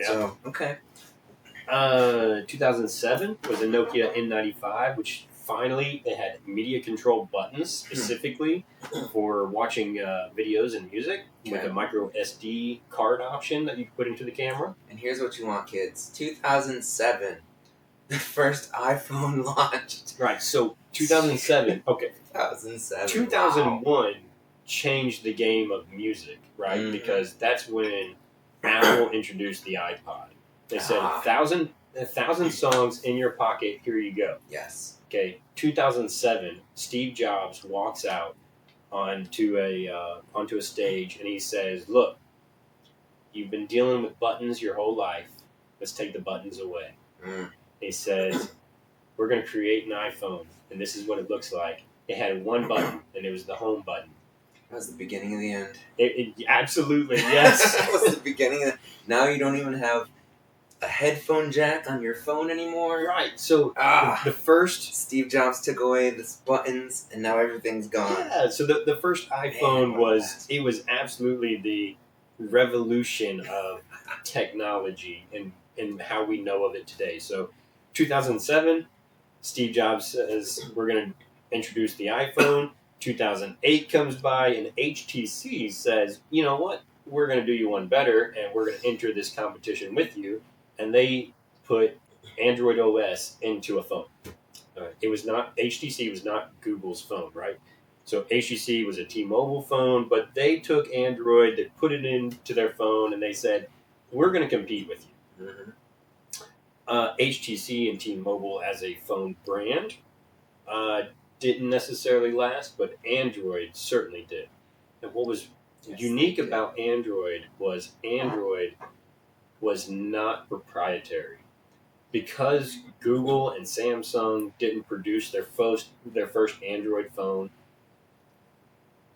So, okay. 2007 was a Nokia N95, which finally they had media control buttons specifically for watching videos and music with a micro SD card option that you could put into the camera. And here's what you want, kids. 2007, the first iPhone launched. Right, so 2007, okay. 2007. 2001 wow. changed the game of music, right? Mhm. Because that's when Apple introduced the iPod. They said, 1,000 songs in your pocket, here you go. Yes. Okay, 2007, Steve Jobs walks out onto a stage and he says, "Look, you've been dealing with buttons your whole life. Let's take the buttons away." He says, "We're going to create an iPhone, and this is what it looks like." It had one button, and it was the home button. That was the beginning of the end. It absolutely, yes. That was the beginning. Now you don't even have a headphone jack on your phone anymore. Right. So the first Steve Jobs took away the buttons, and now everything's gone. Yeah. So the first iPhone was absolutely the revolution of technology and how we know of it today. So 2007, Steve Jobs says we're going to introduce the iPhone. 2008 comes by and HTC says, you know what? We're going to do you one better, and we're going to enter this competition with you. And they put Android OS into a phone. It was not HTC was not Google's phone, right? So HTC was a T-Mobile phone, but they took Android, they put it into their phone, and they said, "We're going to compete with you." Mm-hmm. HTC and T-Mobile as a phone brand uh, didn't necessarily last, but Android certainly did. And what was unique about Android was not proprietary. Because Google and Samsung didn't produce their first Android phone,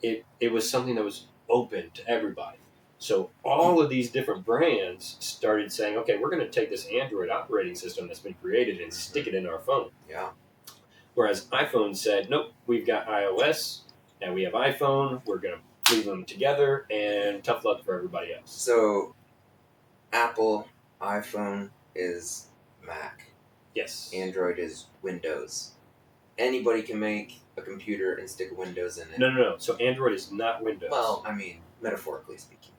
it was something that was open to everybody. So all of these different brands started saying, okay, we're going to take this Android operating system that's been created and stick it in our phone. Yeah. Whereas iPhone said, nope, we've got iOS and we have iPhone. We're going to leave them together, and tough luck for everybody else. So Apple iPhone is Mac. Yes. Android is Windows. Anybody can make a computer and stick Windows in it. No. So Android is not Windows. Well, I mean, metaphorically speaking,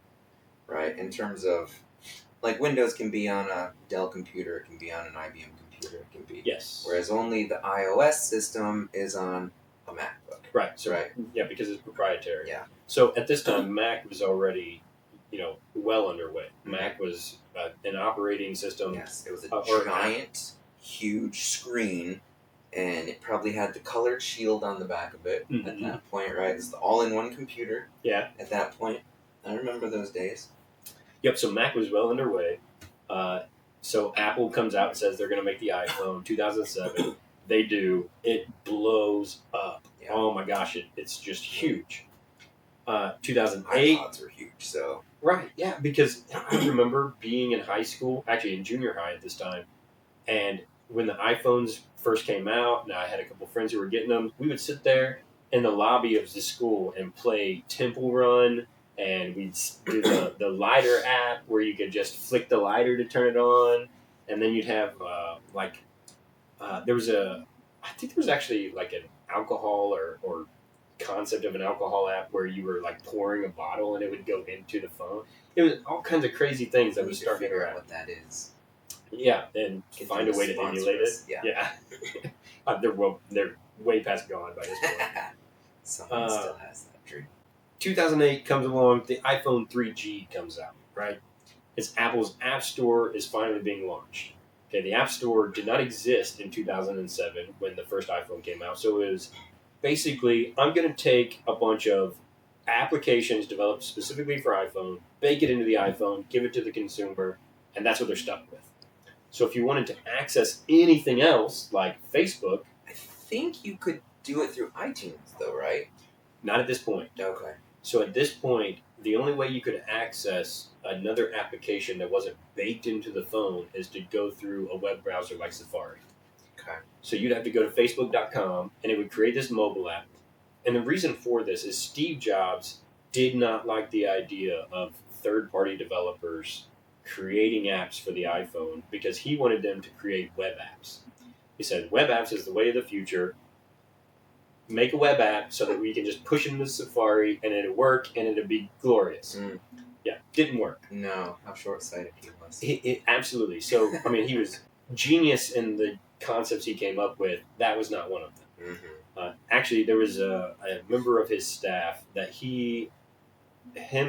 right? In terms of, like, Windows can be on a Dell computer, it can be on an IBM computer, it can be. Yes. Whereas only the iOS system is on a MacBook. Right. So, right. Yeah, because it's proprietary. Yeah. So at this time, Mac was already, well underway. Mac was an operating system. Yes, it was a giant, huge screen, and it probably had the colored shield on the back of it at that point, right? It's the all-in-one computer. Yeah. At that point, I remember those days. Yep. So Mac was well underway. So Apple comes out and says they're going to make the iPhone 2007. They do. It blows up. Yeah. Oh my gosh, it's just huge. 2008. iPods were huge, so. Right, yeah, because I remember being in high school, actually in junior high at this time, and when the iPhones first came out, and I had a couple friends who were getting them, we would sit there in the lobby of the school and play Temple Run, and we'd do the lighter app where you could just flick the lighter to turn it on, and then you'd have, I think there was actually like an alcohol or concept of an alcohol app where you were like pouring a bottle and it would go into the phone. It was all kinds of crazy things that was starting to figure out what that is. Yeah, and find a way to emulate it. Yeah. They're way past gone by this point. Someone still has that dream. 2008 comes along, the iPhone 3G comes out, right? It's Apple's App Store is finally being launched. Okay, the App Store did not exist in 2007 when the first iPhone came out, so it was basically, I'm going to take a bunch of applications developed specifically for iPhone, bake it into the iPhone, give it to the consumer, and that's what they're stuck with. So if you wanted to access anything else, like Facebook... I think you could do it through iTunes, though, right? Not at this point. Okay. So at this point, the only way you could access another application that wasn't baked into the phone is to go through a web browser like Safari. Okay. So you'd have to go to Facebook.com, and it would create this mobile app. And the reason for this is Steve Jobs did not like the idea of third-party developers creating apps for the iPhone because he wanted them to create web apps. He said, web apps is the way of the future. Make a web app so that we can just push it into Safari, and it'll work, and it'll be glorious. Yeah, didn't work. No, how short-sighted he was. Absolutely. So, I mean, he was genius in the concepts he came up with. That was not one of them. Mm-hmm. Actually, there was a member of his staff that him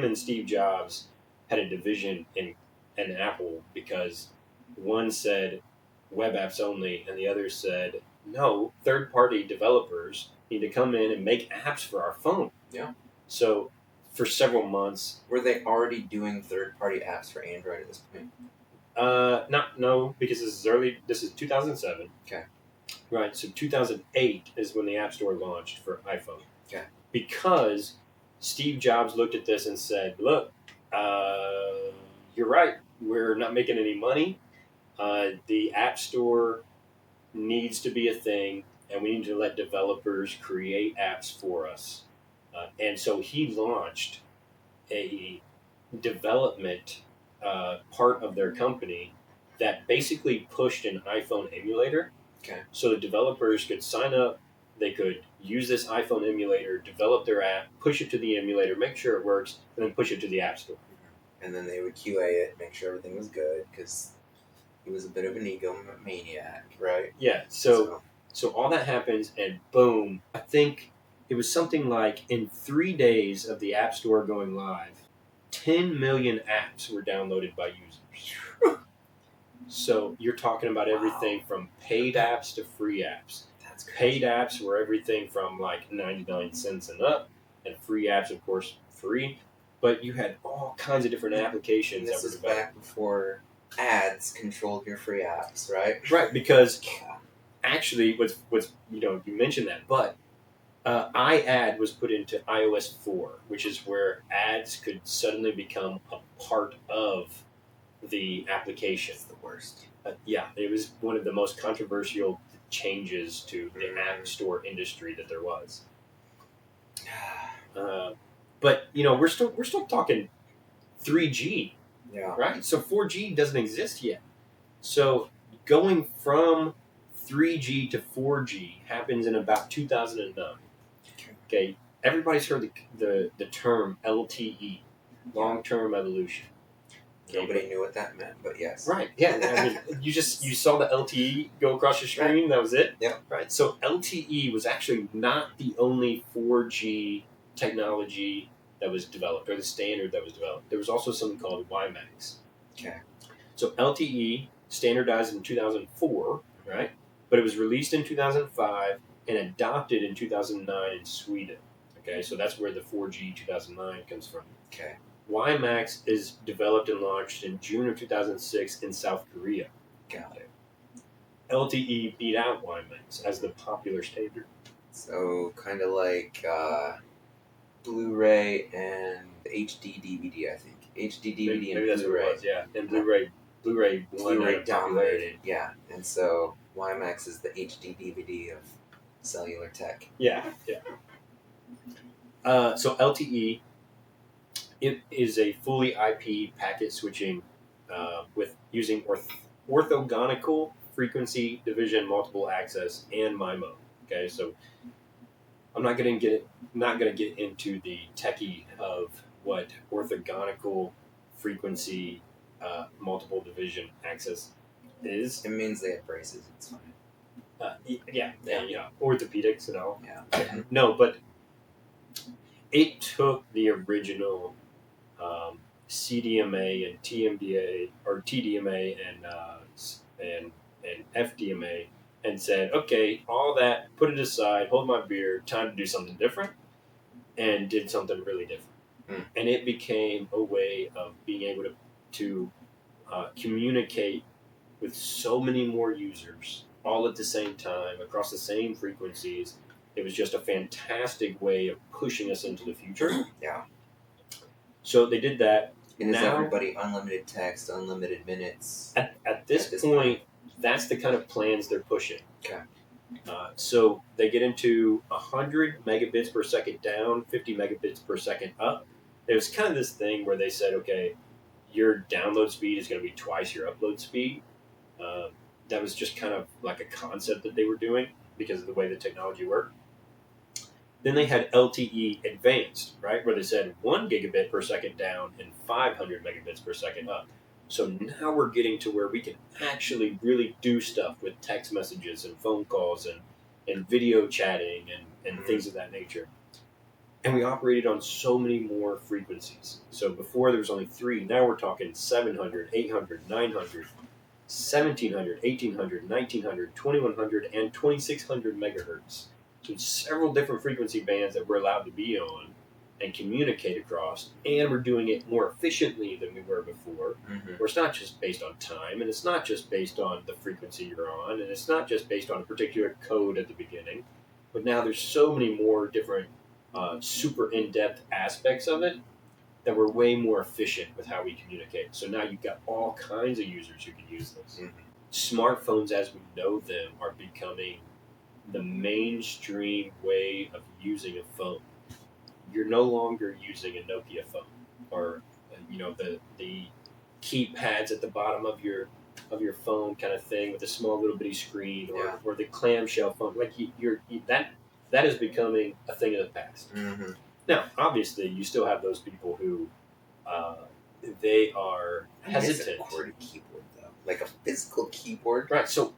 and Steve Jobs had a division in Apple because one said web apps only, and the other said, no, third-party developers need to come in and make apps for our phone. Yeah. So for several months... Were they already doing third-party apps for Android at this point? No, because this is 2007. Okay. Right, so 2008 is when the App Store launched for iPhone. Okay. Because Steve Jobs looked at this and said, look, you're right, we're not making any money. The App Store needs to be a thing, and we need to let developers create apps for us. And so he launched a development part of their company that basically pushed an iPhone emulator. Okay. So the developers could sign up, they could use this iPhone emulator, develop their app, push it to the emulator, make sure it works, and then push it to the App Store. And then they would QA it, make sure everything was good, because he was a bit of an egomaniac, right? Yeah, so all that happens, and boom, I think it was something like in 3 days of the App Store going live, 10 million apps were downloaded by users. So you're talking about everything from paid apps to free apps. That's Paid crazy. apps were everything from like 99 cents and up, and free apps, of course, free. But you had all kinds of different And applications this that were is developed. back before ads controlled your free apps, right? Right, because actually, what's you mentioned that, but iAd was put into iOS 4, which is where ads could suddenly become a part of the application. It's the worst. Yeah, it was one of the most controversial changes to the App Store industry that there was. But we're still talking 3G, Yeah. right? So 4G doesn't exist yet. So going from 3G to 4G happens in about 2009. Okay, everybody's heard the term LTE, long term evolution. Okay, Nobody knew what that meant, but yes. Right. Yeah. I mean, you saw the LTE go across your screen. Right. That was it. Yep. Right. So LTE was actually not the only 4G technology that was developed or the standard that was developed. There was also something called WiMAX. Okay. So LTE standardized in 2004, right? But it was released in 2005 and adopted in 2009 in Sweden. Okay, so that's where the 4G 2009 comes from. Okay. WiMAX is developed and launched in June of 2006 in South Korea. Got it. LTE beat out WiMAX as the popular standard. So kind of like Blu-ray and HD DVD, I think. HD DVD Maybe and that's what Blu-ray. it was, yeah. And Blu-ray won Blu-ray out of popularity. dominated, yeah. And so WiMAX is the HD DVD of cellular tech. Yeah. So LTE, it is a fully IP packet switching with using orthogonal frequency division, multiple access, and MIMO. Okay, so I'm not going to get into the techie of what orthogonal frequency multiple division access is. It means they have braces. It's fine. Yeah, orthopedics and all. Yeah. No, but it took the original CDMA and TMDA or TDMA and FDMA and said, okay, all that, put it aside, hold my beer, time to do something different, and did something really different. And it became a way of being able to communicate with so many more users all at the same time across the same frequencies. It was just a fantastic way of pushing us into the future. Yeah. So they did that. And is now, everybody unlimited text, unlimited minutes? At this point, that's the kind of plans they're pushing. Okay. So they get into 100 megabits per second down, 50 megabits per second up. It was kind of this thing where they said, okay, your download speed is going to be twice your upload speed. That was just kind of like a concept that they were doing because of the way the technology worked. Then they had LTE advanced, right, where they said 1 gigabit per second down and 500 megabits per second up. So now we're getting to where we can actually really do stuff with text messages and phone calls and video chatting and things of that nature. And we operated on so many more frequencies. So before there was only 3, now we're talking 700, 800, 900, 1700, 1800, 1900, 2100, and 2600 megahertz. So several different frequency bands that we're allowed to be on and communicate across, and we're doing it more efficiently than we were before. Where it's not just based on time, and it's not just based on the frequency you're on, and it's not just based on a particular code at the beginning, but now there's so many more different super in-depth aspects of it that we're way more efficient with how we communicate. So now you've got all kinds of users who can use this. Smartphones as we know them are becoming the mainstream way of using a phone. You're no longer using a Nokia phone or the keypads at the bottom of your phone kind of thing with a small little bitty screen or the clamshell phone. Like that is becoming a thing of the past. Now, obviously, you still have those people who they are hesitant. A QWERTY keyboard though, like a physical keyboard. Right. So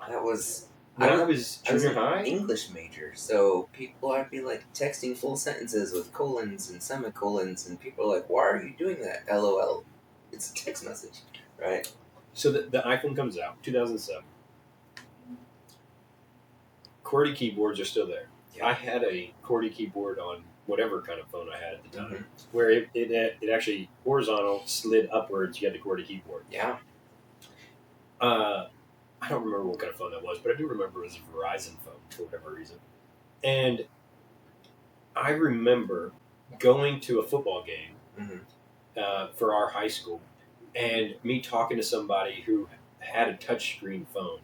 that was. When I was junior high, an English major, so people would be like texting full sentences with colons and semicolons, and people are like, "Why are you doing that?" LOL. It's a text message, right? So the iPhone comes out 2007. QWERTY keyboards are still there. Yeah. I had a QWERTY keyboard on whatever kind of phone I had at the time, Mm-hmm. where it actually horizontal slid upwards. You had the QWERTY keyboard. Yeah. I don't remember what kind of phone that was, but I do remember it was a Verizon phone for whatever reason. And I remember going to a football game Mm-hmm. for our high school, and me talking to somebody who had a touchscreen phone.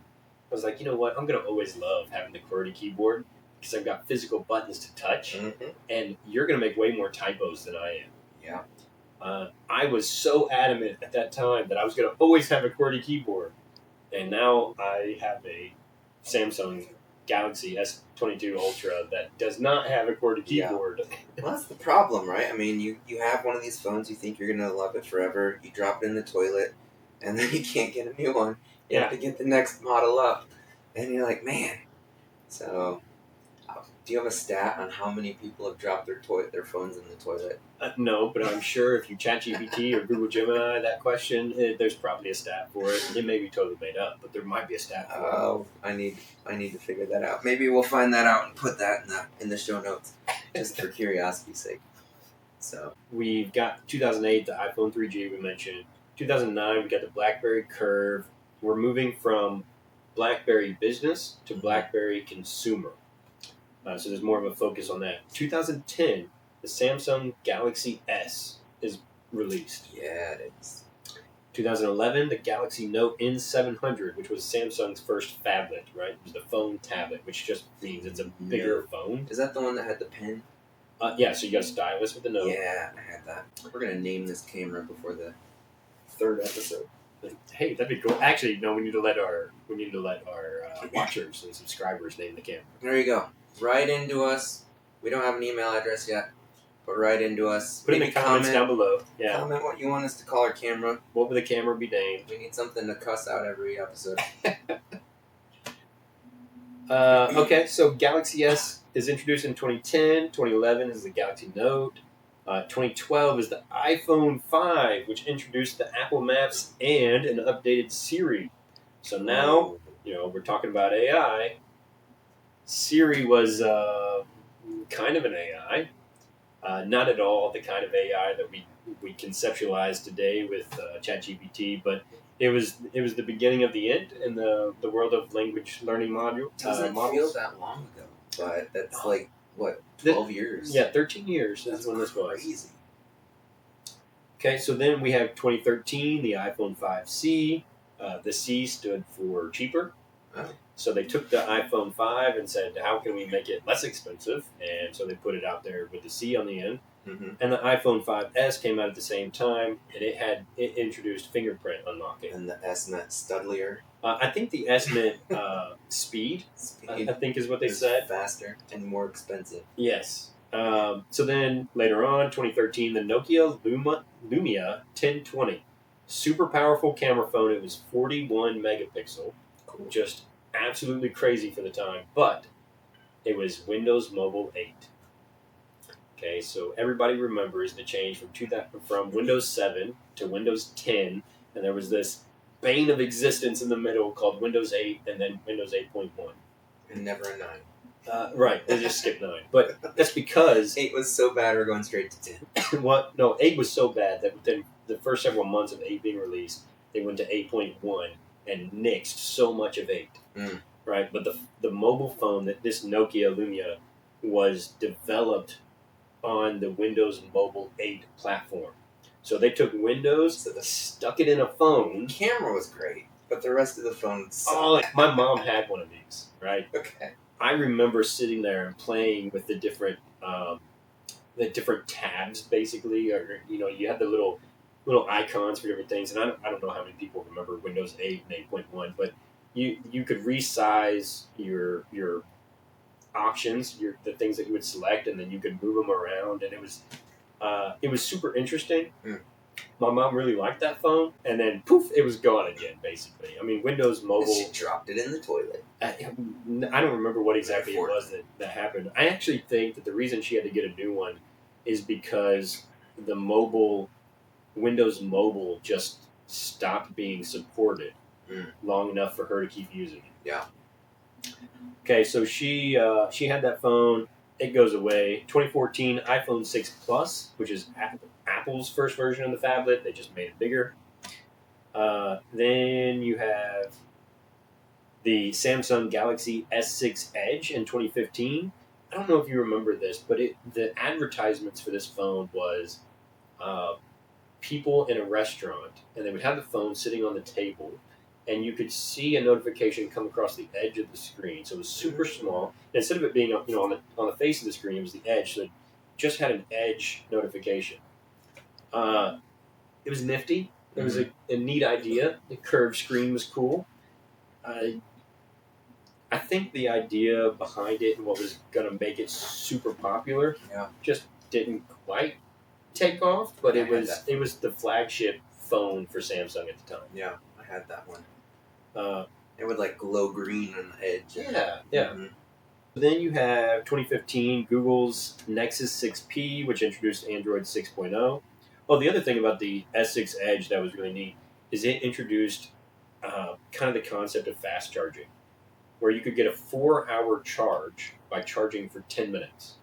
I was like, you know what? I'm going to always love having the QWERTY keyboard because I've got physical buttons to touch, Mm-hmm. and you're going to make way more typos than I am. Yeah. I was so adamant at that time that I was going to always have a QWERTY keyboard, and now I have a Samsung Galaxy S22 Ultra that does not have a QWERTY keyboard. Well, that's the problem, right? I mean, you have one of these phones, you think you're going to love it forever, you drop it in the toilet, and then you can't get a new one. You have to get the next model up, and you're like, man. So, do you have a stat on how many people have dropped their phones in the toilet? No, but I'm sure if you ChatGPT or Google Gemini that question, there's probably a stat for it. It may be totally made up, but there might be a stat for it. Oh, I need to figure that out. Maybe we'll find that out and put that in the show notes, just for curiosity's sake. So we've got 2008, the iPhone 3G we mentioned. 2009, we got the BlackBerry Curve. We're moving from BlackBerry Business to BlackBerry Consumer. So there's more of a focus on that. 2010, the Samsung Galaxy S is released. Yeah, it is. 2011, the Galaxy Note N700, which was Samsung's first phablet, right? It was the phone tablet, which just means it's a bigger phone. Is that the one that had the pen? Yeah, so you got a stylus with the Note. Yeah, I had that. We're going to name this camera before the 3rd episode. Hey, that'd be cool. Actually, no, we need to let our watchers and subscribers name the camera. There you go. Write into us. We don't have an email address yet, but write into us. Put in the comments down below. Yeah. Comment what you want us to call our camera. What would the camera be named? We need something to cuss out every episode. Okay, so Galaxy S is introduced in 2010. 2011 is the Galaxy Note. 2012 is the iPhone 5, which introduced the Apple Maps and an updated Siri. So now, we're talking about AI. Siri was kind of an AI. Not at all the kind of AI that we conceptualize today with ChatGPT, but it was the beginning of the end in the world of language learning module. Doesn't feel that long ago, but that's like what 12 years. Yeah, 13 years. That's when this was. Crazy. Okay, so then we have 2013, the iPhone 5C. The C stood for cheaper. Oh. So they took the iPhone 5 and said, how can we make it less expensive? And so they put it out there with the C on the end. Mm-hmm. And the iPhone 5S came out at the same time, and it introduced fingerprint unlocking. And the S meant studlier. I think the S meant speed. I think is what they said. Faster and more expensive. Yes. So then later on, 2013, the Nokia Lumia 1020. Super powerful camera phone. It was 41 megapixel. Cool. Just absolutely crazy for the time. But it was Windows Mobile 8. Okay, so everybody remembers the change from Windows 7 to Windows 10, and there was this bane of existence in the middle called Windows 8 and then Windows 8.1. And never a 9. Right, they just skipped 9. But that's because 8 was so bad we're going straight to 10. No, 8 was so bad that within the first several months of 8 being released, they went to 8.1 and nixed so much of 8. Mm. Right, but the mobile phone that this Nokia Lumia was developed on the Windows Mobile 8 platform. So they took Windows, stuck it in a phone. The camera was great, but the rest of the phone sucked. Oh, my mom had one of these, right? Okay. I remember sitting there and playing with the different tabs, basically, or you had the little icons for different things. And I don't know how many people remember Windows 8 and 8.1, but you could resize your options, the things that you would select, and then you could move them around, and it was super interesting. Mm. My mom really liked that phone, and then poof, it was gone again. Basically, I mean, Windows Mobile. She dropped it in the toilet. I don't remember what exactly it was that happened. I actually think that the reason she had to get a new one is because the Windows Mobile just stopped being supported long enough for her to keep using it. Yeah. Okay, so she had that phone. It goes away. 2014 iPhone 6 Plus, which is Apple's first version of the phablet. They just made it bigger. Then you have the Samsung Galaxy S6 Edge in 2015. I don't know if you remember this, but the advertisements for this phone was people in a restaurant, and they would have the phone sitting on the table, and you could see a notification come across the edge of the screen. So it was super small. And instead of it being on the face of the screen, it was the edge. So it just had an edge notification. It was nifty. It was a neat idea. The curved screen was cool. I think the idea behind it and what was going to make it super popular just didn't quite take off, but it was the flagship phone for Samsung at the time. Yeah, I had that one. It would like glow green on the edge. Yeah. Mm-hmm. Then you have 2015 Google's Nexus 6P, which introduced Android 6.0. Oh, the other thing about the S6 Edge that was really neat is it introduced kind of the concept of fast charging, where you could get a 4-hour charge by charging for 10 minutes,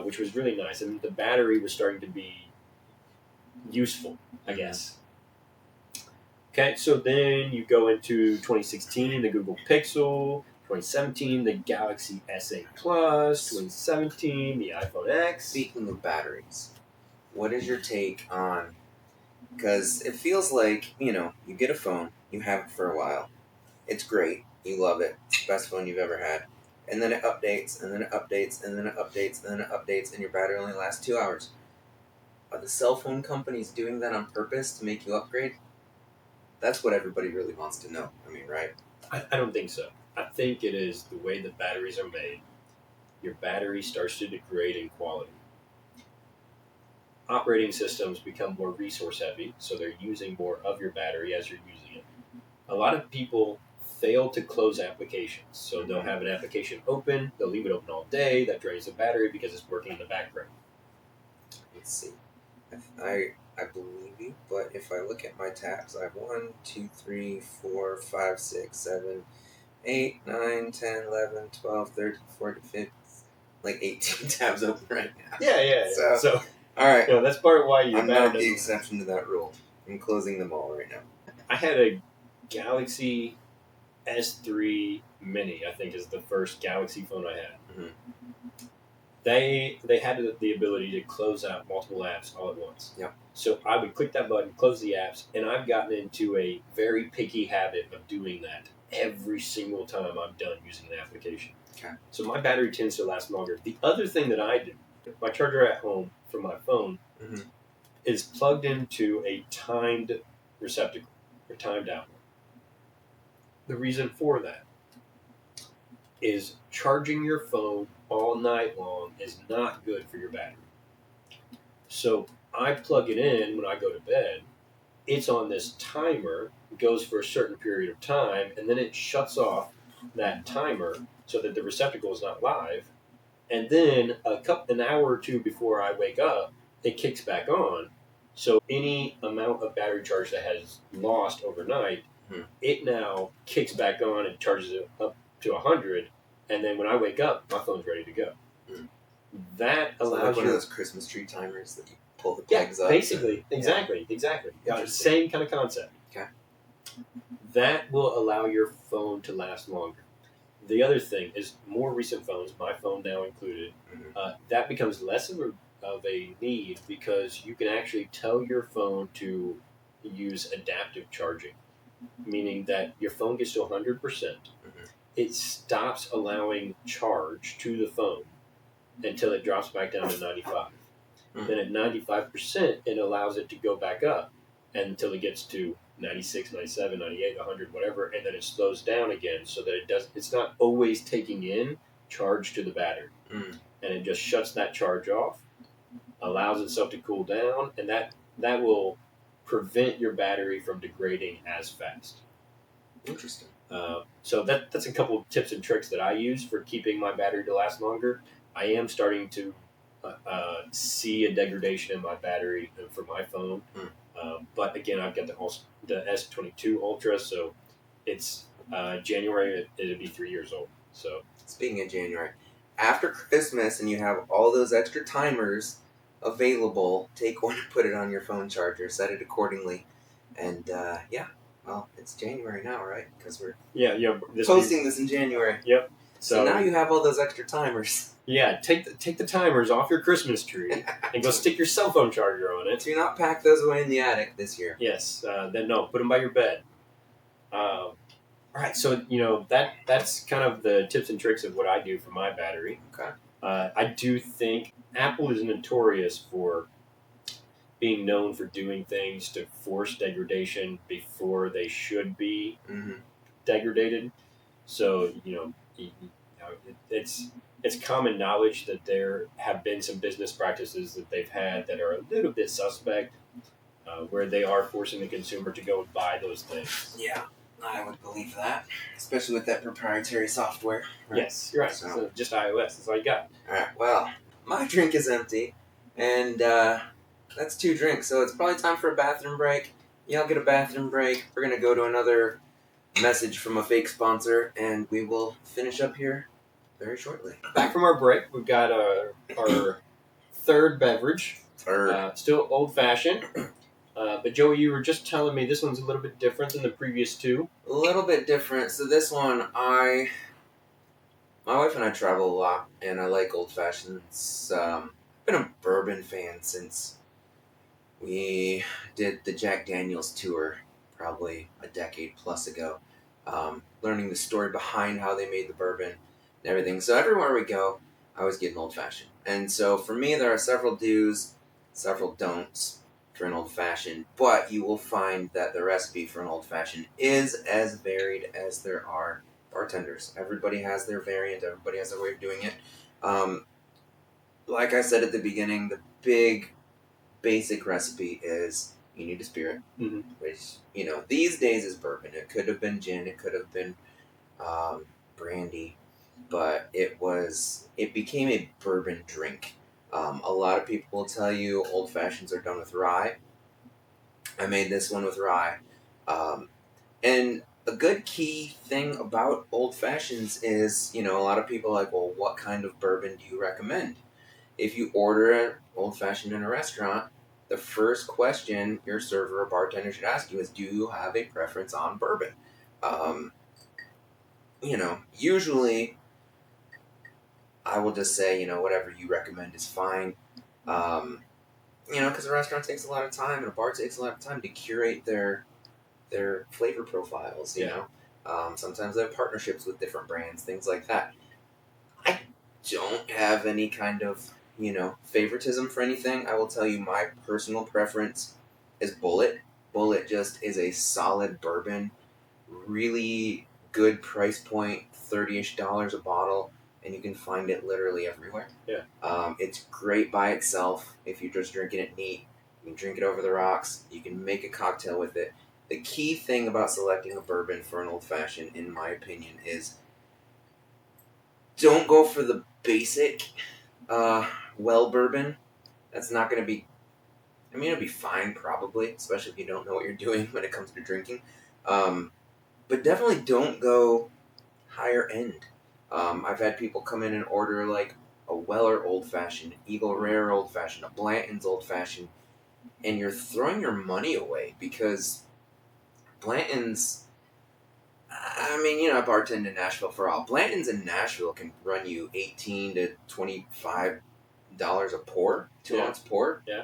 which was really nice. And the battery was starting to be useful, I guess. Okay, so then you go into 2016, the Google Pixel, 2017, the Galaxy S8 Plus, 2017, the iPhone X. Speaking of batteries, what is your take on, because it feels like, you get a phone, you have it for a while, it's great, you love it, it's the best phone you've ever had, and then it updates, and then it updates, and then it updates, and then it updates, and your battery only lasts 2 hours. Are the cell phone companies doing that on purpose to make you upgrade? That's what everybody really wants to know. I mean, right? I don't think so. I think it is the way the batteries are made. Your battery starts to degrade in quality. Operating systems become more resource heavy, so they're using more of your battery as you're using it. A lot of people fail to close applications. So they'll have an application open, they'll leave it open all day, that drains the battery because it's working in the background. Let's see. I believe you, but if I look at my tabs, I have 1, 2, 3, 4, 5, 6, 7, 8, 9, 10, 11, 12, 13, 14, 15, like 18 tabs open right now. Yeah. So all right. That's part of why I'm not the exception to that rule. I'm closing them all right now. I had a Galaxy S3 Mini, I think is the first Galaxy phone I had. Mm-hmm. They had the ability to close out multiple apps all at once. Yep. So I would click that button, close the apps, and I've gotten into a very picky habit of doing that every single time I'm done using the application. Okay. So my battery tends to last longer. The other thing that I do, my charger at home for my phone is plugged into a timed receptacle or timed outlet. The reason for that is charging your phone all night long is not good for your battery. So I plug it in when I go to bed. It's on this timer, goes for a certain period of time, and then it shuts off that timer so that the receptacle is not live. And then an hour or two before I wake up, it kicks back on. So any amount of battery charge that has lost overnight, it now kicks back on and charges it up to 100. And then when I wake up, my phone's ready to go. That allows like one of those Christmas tree timers that you pull the plugs up. Basically, exactly. Same kind of concept. Okay. That will allow your phone to last longer. The other thing is more recent phones, my phone now included, that becomes less of a need because you can actually tell your phone to use adaptive charging, meaning that your phone gets to 100%. It stops allowing charge to the phone until it drops back down to 95. Then at 95%, it allows it to go back up until it gets to 96, 97, 98, 100, whatever, and then it slows down again so that it's not always taking in charge to the battery. And it just shuts that charge off, allows itself to cool down, and that will prevent your battery from degrading as fast. Interesting. So that's a couple of tips and tricks that I use for keeping my battery to last longer. I am starting to see a degradation in my battery for my phone. But again, I've got the S22 Ultra, so it's January. It'll be 3 years old. So Speaking of January, after Christmas and you have all those extra timers available, take one and put it on your phone charger, set it accordingly, and yeah, well, it's January now, right? Because we're yeah. posting this in January. Yep. So now you have all those extra timers. Yeah, take the timers off your Christmas tree and go stick your cell phone charger on it. Do not pack those away in the attic this year. Yes, then no, put them by your bed. All right, so that's kind of the tips and tricks of what I do for my battery. Okay. I do think Apple is notorious for being known for doing things to force degradation before they should be degraded. So it's common knowledge that there have been some business practices that they've had that are a little bit suspect, where they are forcing the consumer to go and buy those things. Yeah, I would believe that, especially with that proprietary software. Right? Yes, you're right. So just iOS. That's all you got. All right. Well, my drink is empty, and that's 2 drinks, so it's probably time for a bathroom break. Y'all get a bathroom break. We're gonna go to another message from a fake sponsor, and we will finish up here very shortly. Back from our break, we've got our third beverage. Still old-fashioned. But Joey, you were just telling me this one's a little bit different than the previous 2. A little bit different. So this one, my wife and I travel a lot, and I like old fashions. I've been a bourbon fan since we did the Jack Daniels tour, probably a decade plus ago. Learning the story behind how they made the bourbon and everything. So everywhere we go, I always get an old fashioned. And so for me, there are several do's, several don'ts for an old fashioned, but you will find that the recipe for an old fashioned is as varied as there are bartenders. Everybody has their variant, everybody has their way of doing it. Like I said at the beginning, the big basic recipe is you need a spirit, which, these days is bourbon. It could have been gin, it could have been brandy, but it became a bourbon drink. A lot of people will tell you old fashions are done with rye. I made this one with rye. And a good key thing about old fashions is, a lot of people are like, well, what kind of bourbon do you recommend? If you order an old fashioned in a restaurant, the first question your server or bartender should ask you is, do you have a preference on bourbon? Usually I will just say, whatever you recommend is fine. Because a restaurant takes a lot of time and a bar takes a lot of time to curate their flavor profiles, you know. Sometimes they have partnerships with different brands, things like that. I don't have any kind of, favoritism for anything. I will tell you my personal preference is Bullet. Bullet just is a solid bourbon, really good price point, $30-ish a bottle, and you can find it literally everywhere. Yeah. It's great by itself if you're just drinking it neat. You can drink it over the rocks. You can make a cocktail with it. The key thing about selecting a bourbon for an old-fashioned, in my opinion, is don't go for the basic well bourbon. That's not going to be... it'll be fine probably, especially if you don't know what you're doing when it comes to drinking. But definitely don't go higher end. I've had people come in and order like a Weller old-fashioned, Eagle Rare old-fashioned, a Blanton's old-fashioned, and you're throwing your money away because Blanton's... I bartend in Nashville for all. Blanton's in Nashville can run you $18 to $25 a pour, 2-ounce pour. Yeah.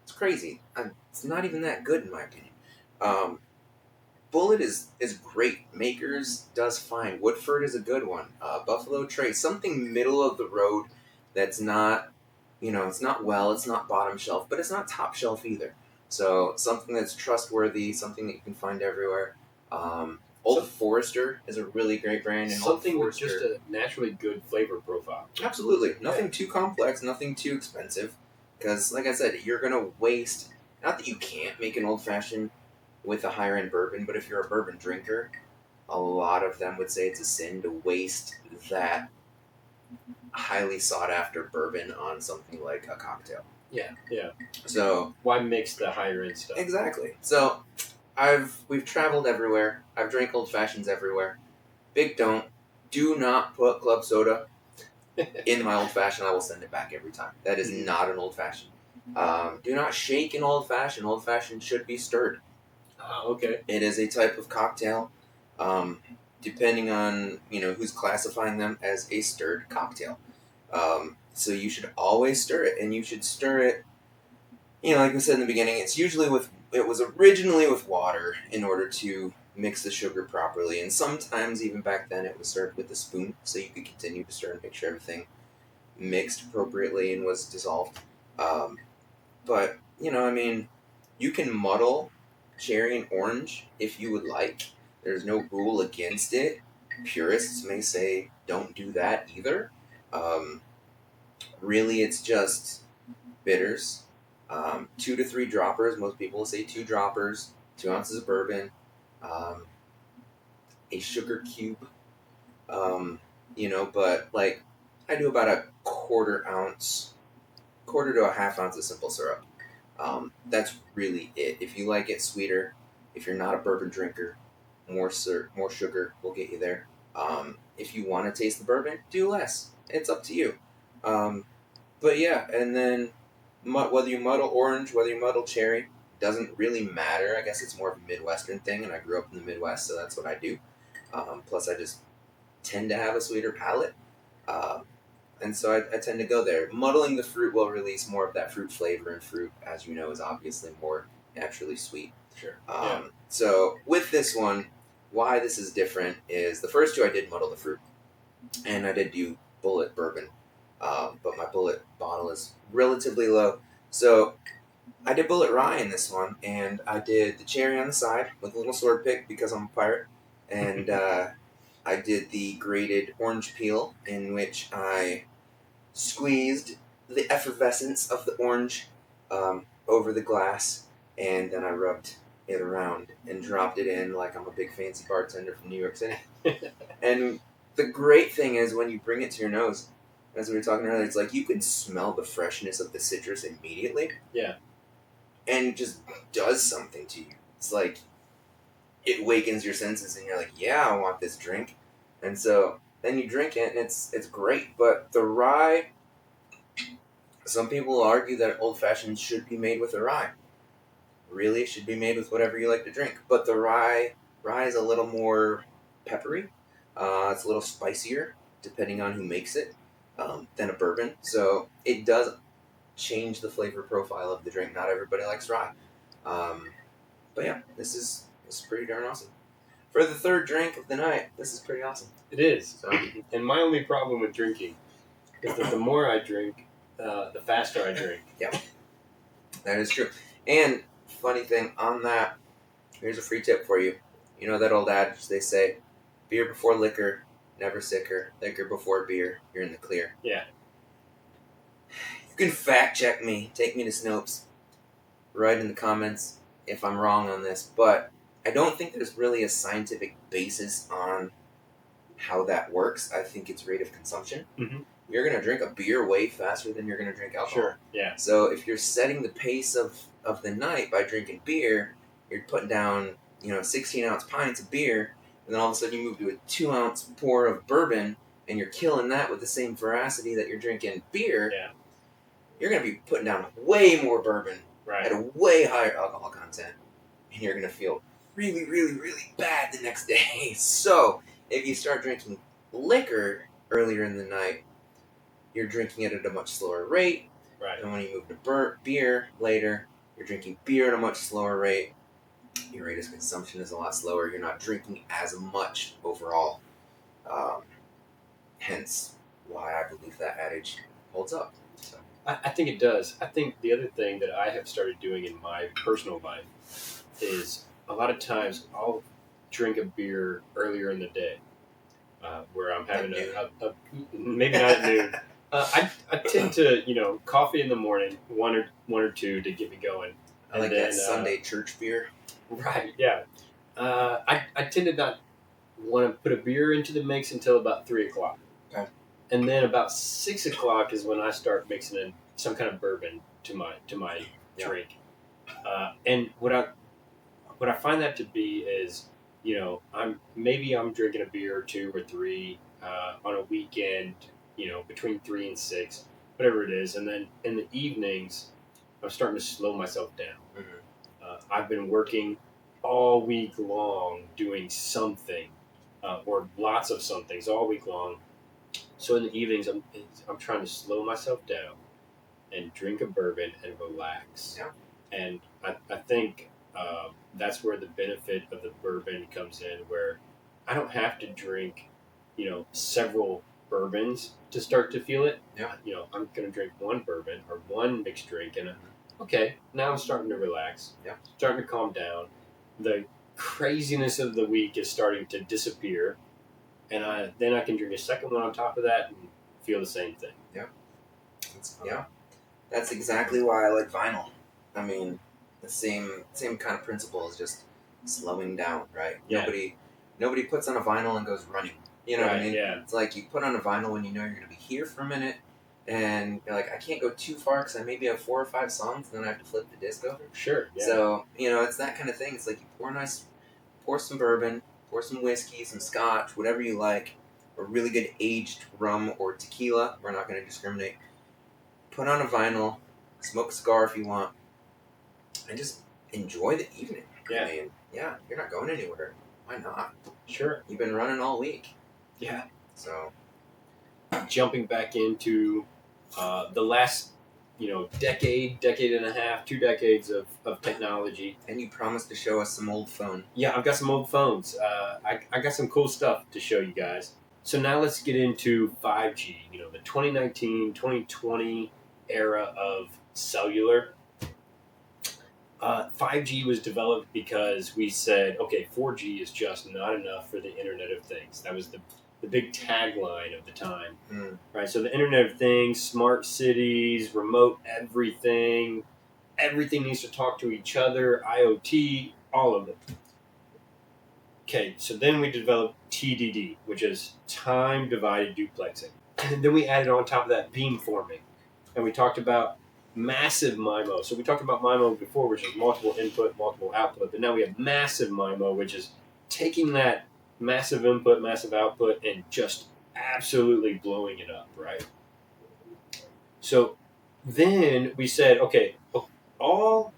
It's crazy. It's not even that good in my opinion. Bullet is great. Makers does fine. Woodford is a good one. Buffalo Trace, something middle of the road that's not, it's not it's not bottom shelf, but it's not top shelf either. So something that's trustworthy, something that you can find everywhere. Old Forester is a really great brand. And something with just a naturally good flavor profile. Absolutely. Nothing too complex, nothing too expensive. Because, like I said, you're going to waste... Not that you can't make an old-fashioned with a higher-end bourbon, but if you're a bourbon drinker, a lot of them would say it's a sin to waste that highly sought-after bourbon on something like a cocktail. Yeah, yeah. So Why mix the higher end stuff? exactly. So we've traveled everywhere. I've drank old fashions everywhere. Big don't. Do not put club soda in my old fashioned. I will send it back every time. That is not an old fashioned. Do not shake an old fashioned. Old fashioned should be stirred. Okay. It is a type of cocktail, um, depending on who's classifying them as a stirred cocktail. So you should always stir it, and you should stir it. Like we said in the beginning, it was originally with water in order to mix the sugar properly, and sometimes even back then it was served with a spoon, so you could continue to stir and make sure everything mixed appropriately and was dissolved. Um, but you can muddle cherry and orange if you would like. There's no rule against it. Purists may say don't do that either. Um, really, it's just bitters. 2 to 3 droppers. Most people will say 2 droppers. 2 ounces of bourbon. Um, a sugar cube. But like I do about a quarter to a half ounce of simple syrup. That's really it. If you like it sweeter, if you're not a bourbon drinker, more sugar will get you there. If you want to taste the bourbon, do less. It's up to you. Um, but yeah, and then whether you muddle orange, whether you muddle cherry, doesn't really matter. I guess it's more of a Midwestern thing, and I grew up in the Midwest, so that's what I do. Plus, I just tend to have a sweeter palate. Um, and so I tend to go there. Muddling the fruit will release more of that fruit flavor, and fruit, as you know, is obviously more naturally sweet. Sure. So with this one, why this is different is the first two I did muddle the fruit, and I did do bullet bourbon, but my bullet bottle is relatively low. So I did bullet rye in this one, and I did the cherry on the side with a little sword pick because I'm a pirate, and I did the grated orange peel in which I squeezed the effervescence of the orange over the glass, and then I rubbed it around and dropped it in like I'm a big fancy bartender from New York City. And the great thing is when you bring it to your nose, as we were talking earlier, it's like you can smell the freshness of the citrus immediately. Yeah. And it just does something to you. It's like it wakens your senses, and you're like, yeah, I want this drink. And so then you drink it, and it's great. But the rye, some people argue that old fashioned should be made with a rye. Really, it should be made with whatever you like to drink. But the rye is a little more peppery. It's a little spicier, depending on who makes it, than a bourbon. So it does change the flavor profile of the drink. Not everybody likes rye. But yeah, this is pretty darn awesome. For the third drink of the night, this is pretty awesome. It is. So, and my only problem with drinking is that the more I drink, the faster I drink. Yeah, that is true. And funny thing on that, here's a free tip for you. You know that old adage they say, beer before liquor, never sicker. Liquor before beer, you're in the clear. Yeah. You can fact check me. Take me to Snopes. Write in the comments if I'm wrong on this. But I don't think there's really a scientific basis on how that works. I think it's rate of consumption. Mm-hmm. You're going to drink a beer way faster than you're going to drink alcohol. Sure, yeah. So if you're setting the pace of the night by drinking beer, you're putting down 16-ounce pints of beer, and then all of a sudden you move to a 2-ounce pour of bourbon, and you're killing that with the same veracity that you're drinking beer. Yeah. You're going to be putting down way more bourbon right. at a way higher alcohol content, and you're going to feel really, really, really bad the next day. So if you start drinking liquor earlier in the night, you're drinking it at a much slower rate. Right. And when you move to beer later, you're drinking beer at a much slower rate. Your rate of consumption is a lot slower. You're not drinking as much overall. Hence why I believe that adage holds up. So. I think it does. I think the other thing that I have started doing in my personal life is a lot of times I'll drink a beer earlier in the day, where I'm having a maybe not at noon. I tend to coffee in the morning, one or two to get me going. I like that Sunday church beer. Right. Yeah. I tend to not want to put a beer into the mix until about 3:00. Okay. And then about 6:00 is when I start mixing in some kind of bourbon to my Yeah. drink. And what I find that to be is, I'm drinking a beer or two or three on a weekend, between 3 and 6, whatever it is, and then in the evenings, I'm starting to slow myself down. I've been working all week long doing something, or lots of somethings all week long. So in the evenings, I'm trying to slow myself down and drink a bourbon and relax. Yeah. And I think that's where the benefit of the bourbon comes in, where I don't have to drink, several bourbons to start to feel it. Yeah. I'm going to drink one bourbon or one mixed drink, and okay, now I'm starting to relax. Yeah. Starting to calm down. The craziness of the week is starting to disappear, and then I can drink a second one on top of that and feel the same thing. Yeah. That's exactly why I like vinyl. I mean, the same kind of principle is just slowing down, right? Yeah. Nobody puts on a vinyl and goes running. You know what I mean? Yeah. It's like you put on a vinyl when you know you're going to be here for a minute, and you're like, I can't go too far because I maybe have 4 or 5 songs, and then I have to flip the disc over. Sure. Yeah. So it's that kind of thing. It's like you pour some bourbon, pour some whiskey, some scotch, whatever you like, a really good aged rum or tequila. We're not going to discriminate. Put on a vinyl, smoke a cigar if you want, and just enjoy the evening. Yeah. I mean, yeah, you're not going anywhere. Why not? Sure. You've been running all week. Yeah. So, jumping back into the last, decade and a half, 2 decades of technology. And you promised to show us some old phone. Yeah, I've got some old phones. I got some cool stuff to show you guys. So now let's get into 5G, the 2019, 2020 era of cellular. 5G was developed because we said, okay, 4G is just not enough for the Internet of Things. That was the big tagline of the time, right? So the Internet of Things, smart cities, remote everything needs to talk to each other, IoT, all of it. Okay, so then we developed TDD, which is time-divided duplexing. And then we added on top of that beamforming, and we talked about massive MIMO. So we talked about MIMO before, which is multiple input, multiple output, but now we have massive MIMO, which is taking that massive input, massive output, and just absolutely blowing it up, right? So then we said, okay, all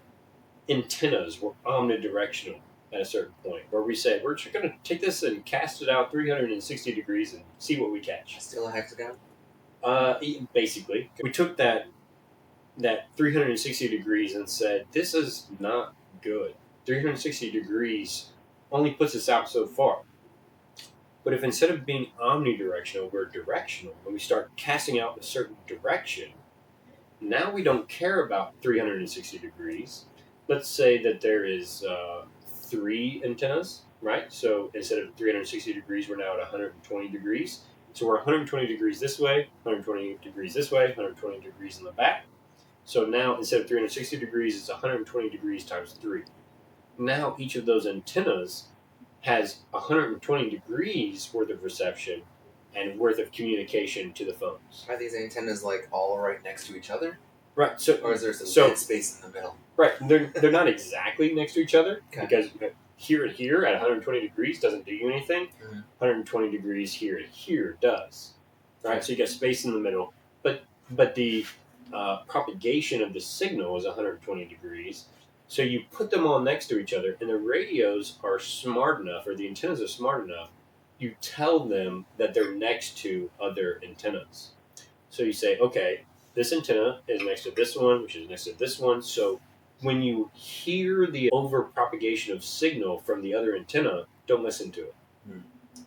antennas were omnidirectional at a certain point, where we said, we're just going to take this and cast it out 360 degrees and see what we catch. Still a hexagon? Basically. We took that 360 degrees and said, this is not good. 360 degrees only puts us out so far. But if instead of being omnidirectional, we're directional, and we start casting out in a certain direction, now we don't care about 360 degrees. Let's say that there is 3 antennas, right? So instead of 360 degrees, we're now at 120 degrees. So we're 120 degrees this way, 120 degrees this way, 120 degrees in the back. So now instead of 360 degrees, it's 120 degrees times 3. Now each of those antennas has 120 degrees worth of reception and worth of communication to the phones. Are these antennas like all right next to each other? Right. So, or is there some dead space in the middle? Right. They're not exactly next to each other, okay. Because here and here at 120 degrees doesn't do you anything. 120 degrees here and here does. Right. So you got space in the middle, but the propagation of the signal is 120 degrees. So you put them all next to each other, and the radios are smart enough, or the antennas are smart enough, you tell them that they're next to other antennas. So you say, okay, this antenna is next to this one, which is next to this one. So when you hear the overpropagation of signal from the other antenna, don't listen to it.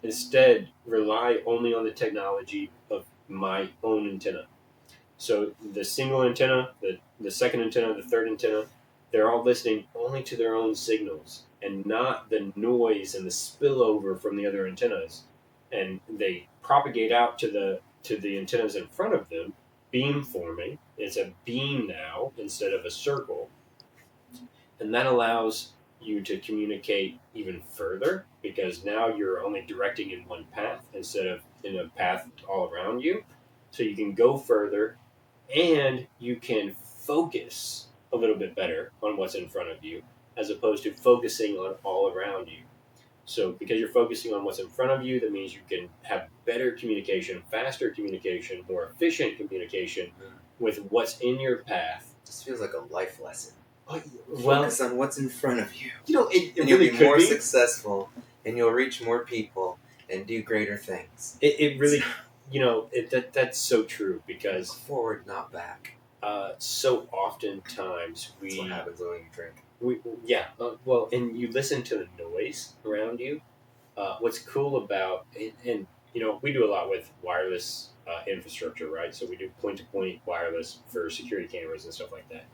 Instead, rely only on the technology of my own antenna. So the single antenna, the second antenna, the third antenna, they're all listening only to their own signals and not the noise and the spillover from the other antennas. And they propagate out to the antennas in front of them, beam forming. It's a beam now instead of a circle. And that allows you to communicate even further, because now you're only directing in one path instead of in a path all around you. So you can go further, and you can focus a little bit better on what's in front of you as opposed to focusing on all around you. So because you're focusing on what's in front of you, that means you can have better communication, faster communication, more efficient communication with what's in your path. This feels like a life lesson. Well, Focus on what's in front of you. It And you'll really be could more be. successful, and you'll reach more people and do greater things. It really, that's so true because Forward, not back. so oftentimes That's what happens when you drink. And you listen to the noise around you. What's cool about and we do a lot with wireless infrastructure, right? So we do point-to-point wireless for security cameras and stuff like that.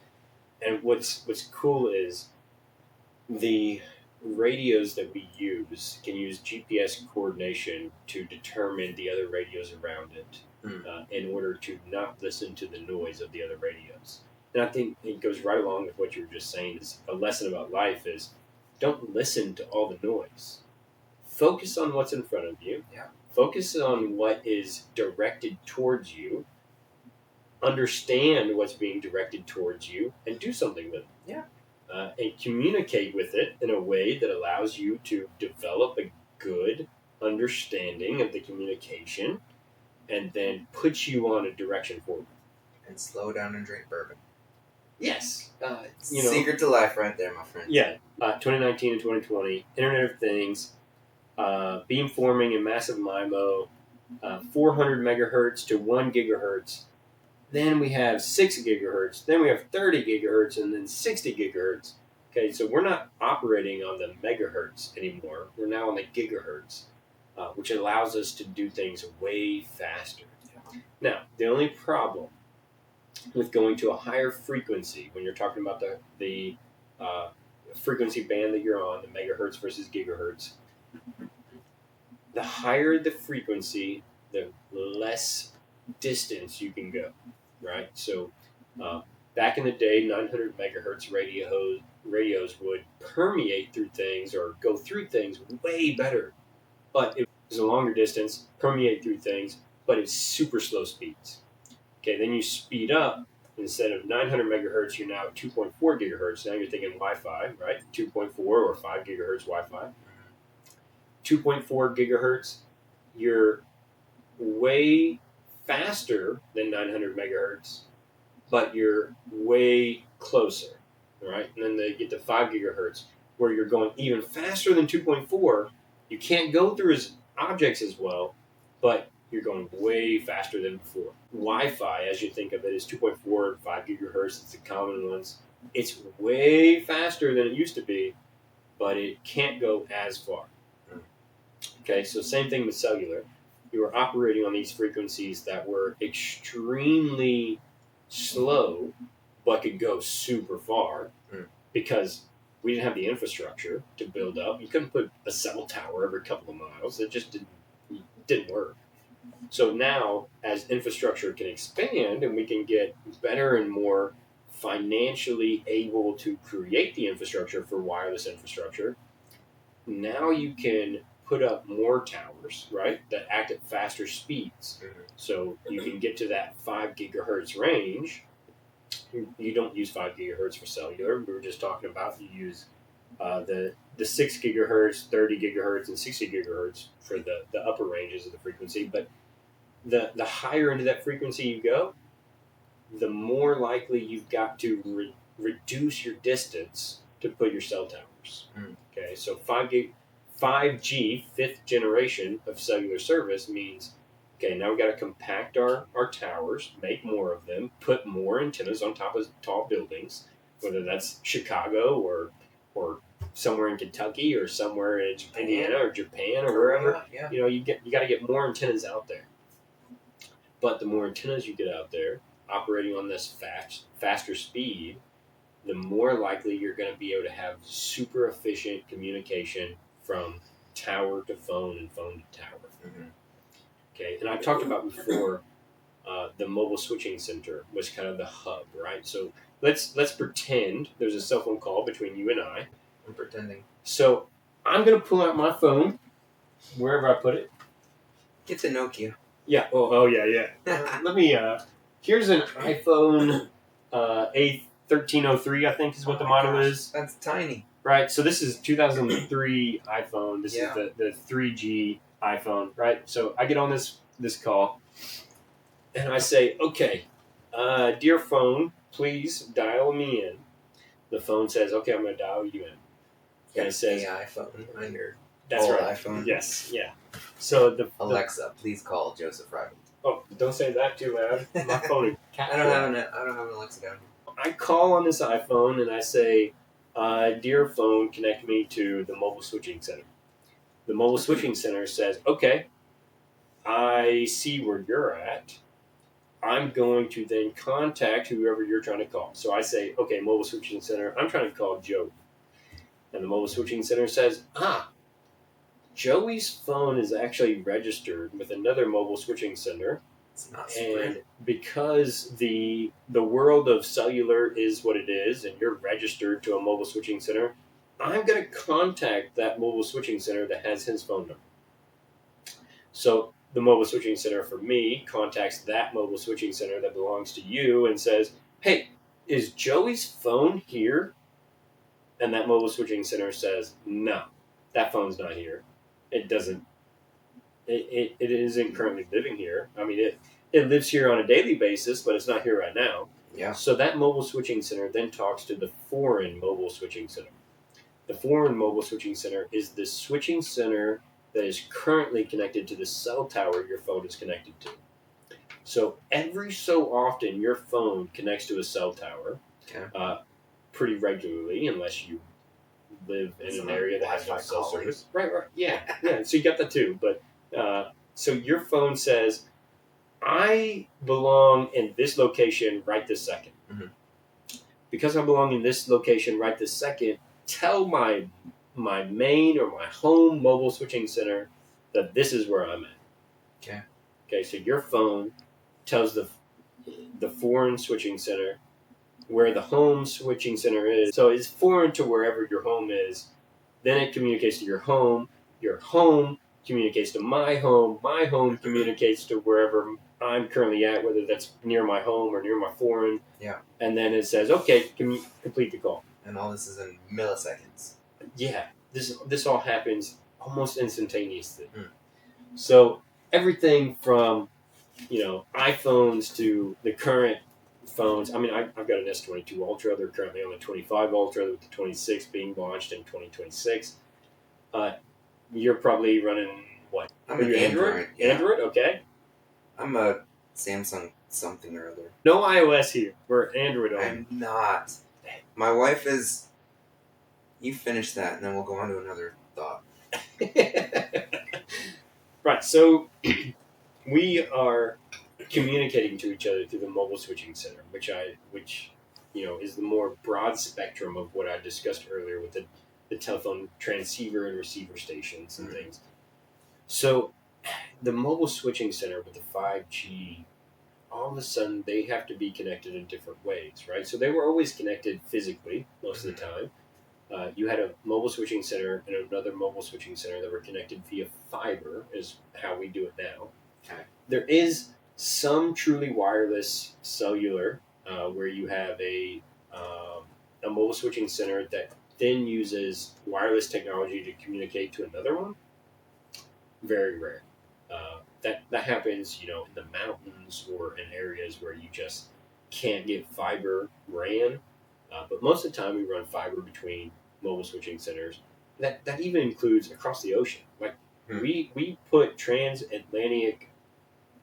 And what's cool is the radios that we use can use GPS coordination to determine the other radios around it in order to not listen to the noise of the other radios. And I think it goes right along with what you were just saying. Is a lesson about life is don't listen to all the noise. Focus on what's in front of you. Yeah. Focus on what is directed towards you. Understand what's being directed towards you and do something with it. Yeah. And communicate with it in a way that allows you to develop a good understanding of the communication and then put you on a direction forward. And slow down and drink bourbon. Yes. Secret to life right there, my friend. Yeah. 2019 and 2020, Internet of Things, beamforming and massive MIMO, 400 megahertz to 1 gigahertz. Then we have 6 gigahertz. Then we have 30 gigahertz and then 60 gigahertz. Okay, so we're not operating on the megahertz anymore. We're now on the gigahertz, which allows us to do things way faster. Now, the only problem with going to a higher frequency, when you're talking about the frequency band that you're on, the megahertz versus gigahertz, the higher the frequency, the less distance you can go, right? So back in the day, 900 megahertz radios would permeate through things or go through things way better. But it was a longer distance, permeate through things, but it's super slow speeds. Okay, then you speed up. Instead of 900 megahertz, you're now at 2.4 gigahertz. Now you're thinking Wi-Fi, right? 2.4 or 5 gigahertz Wi-Fi. 2.4 gigahertz, you're way faster than 900 megahertz, but you're way closer, right? And then they get to 5 gigahertz, where you're going even faster than 2.4. You can't go through objects as well, but you're going way faster than before. Wi-Fi, as you think of it, is 2.4 and 5 gigahertz. It's the common ones. It's way faster than it used to be, but it can't go as far. Okay, so same thing with cellular. You were operating on these frequencies that were extremely slow, but could go super far because we didn't have the infrastructure to build up. You couldn't put a cell tower every couple of miles. It just didn't work. So now, as infrastructure can expand and we can get better and more financially able to create the infrastructure for wireless infrastructure, now you can put up more towers, right, that act at faster speeds. So you can get to that 5 gigahertz range. You don't use 5 gigahertz for cellular. We were just talking about you use the 6 gigahertz, 30 gigahertz, and 60 gigahertz for the upper ranges of the frequency. But the higher into that frequency you go, the more likely you've got to reduce your distance to put your cell towers. Okay, so 5G, fifth generation of cellular service means, okay, now we've got to compact our towers, make more of them, put more antennas on top of tall buildings, whether that's Chicago or somewhere in Kentucky or somewhere in Indiana or Japan or wherever. Yeah. You got to get more antennas out there. But the more antennas you get out there, operating on this faster speed, the more likely you're going to be able to have super efficient communication from tower to phone and phone to tower. Okay, and I talked about before the mobile switching center was kind of the hub, right? So let's pretend there's a cell phone call between you and I. I'm pretending. So I'm going to pull out my phone, wherever I put it. It's a Nokia. Yeah. Oh yeah. Let me. Here's an iPhone A1303, I think is what the my model gosh, is. That's tiny. Right, so this is 2003 iPhone. This Yeah. is the 3G iPhone, right? So I get on this call, and I say, okay, dear phone, please dial me in. The phone says, okay, I'm going to dial you in. And it says, AI phone on your that's old right. iPhone. Yes, yeah. So the Alexa, please call Joseph Rival. oh, don't say that too loud. My phone is I don't have an Alexa down here. I call on this iPhone and I say, dear phone, connect me to the mobile switching center. The mobile switching center says, okay, I see where you're at. I'm going to then contact whoever you're trying to call. So I say, okay, mobile switching center, I'm trying to call Joe. And the mobile switching center says, Joey's phone is actually registered with another mobile switching center. It's not And Sprint. because the world of cellular is what it is, and you're registered to a mobile switching center, I'm going to contact that mobile switching center that has his phone number. So the mobile switching center for me contacts that mobile switching center that belongs to you and says, hey, is Joey's phone here? And that mobile switching center says, no, that phone's not here. It doesn't. It isn't currently living here. I mean, it lives here on a daily basis, but it's not here right now. Yeah. So that mobile switching center then talks to the foreign mobile switching center. The foreign mobile switching center is the switching center that is currently connected to the cell tower your phone is connected to. So every so often, your phone connects to a cell tower pretty regularly, unless you live in an area that has no cell service. Right. Yeah. So you got that too. But so your phone says, I belong in this location right this second. Mm-hmm. Because I belong in this location right this second, tell my main or my home mobile switching center that this is where I'm at. Okay, so your phone tells the foreign switching center where the home switching center is. So it's foreign to wherever your home is. Then it communicates to your home communicates to my home communicates to wherever I'm currently at, whether that's near my home or near my foreign. Yeah. And then it says, okay, complete the call. And all this is in milliseconds. Yeah, this all happens almost instantaneously. So everything from iPhones to the current phones. I mean, I've got an S22 Ultra. They're currently on the 25 Ultra, with the 26 being launched in 2026. You're probably running what? I'm an Android. Yeah. Android, okay. I'm a Samsung something or other. No iOS here. We're Android only. I'm not. My wife is. You finish that, and then we'll go on to another thought. Right. So we are communicating to each other through the mobile switching center, which is the more broad spectrum of what I discussed earlier with the telephone transceiver and receiver stations and things. So the mobile switching center with the 5G, all of a sudden they have to be connected in different ways, right? So they were always connected physically most of the time. You had a mobile switching center and another mobile switching center that were connected via fiber, is how we do it now. Okay. There is some truly wireless cellular where you have a mobile switching center that then uses wireless technology to communicate to another one. Very rare. That happens, in the mountains or in areas where you just can't get fiber ran. But most of the time, we run fiber between mobile switching centers. That even includes across the ocean. Like we put transatlantic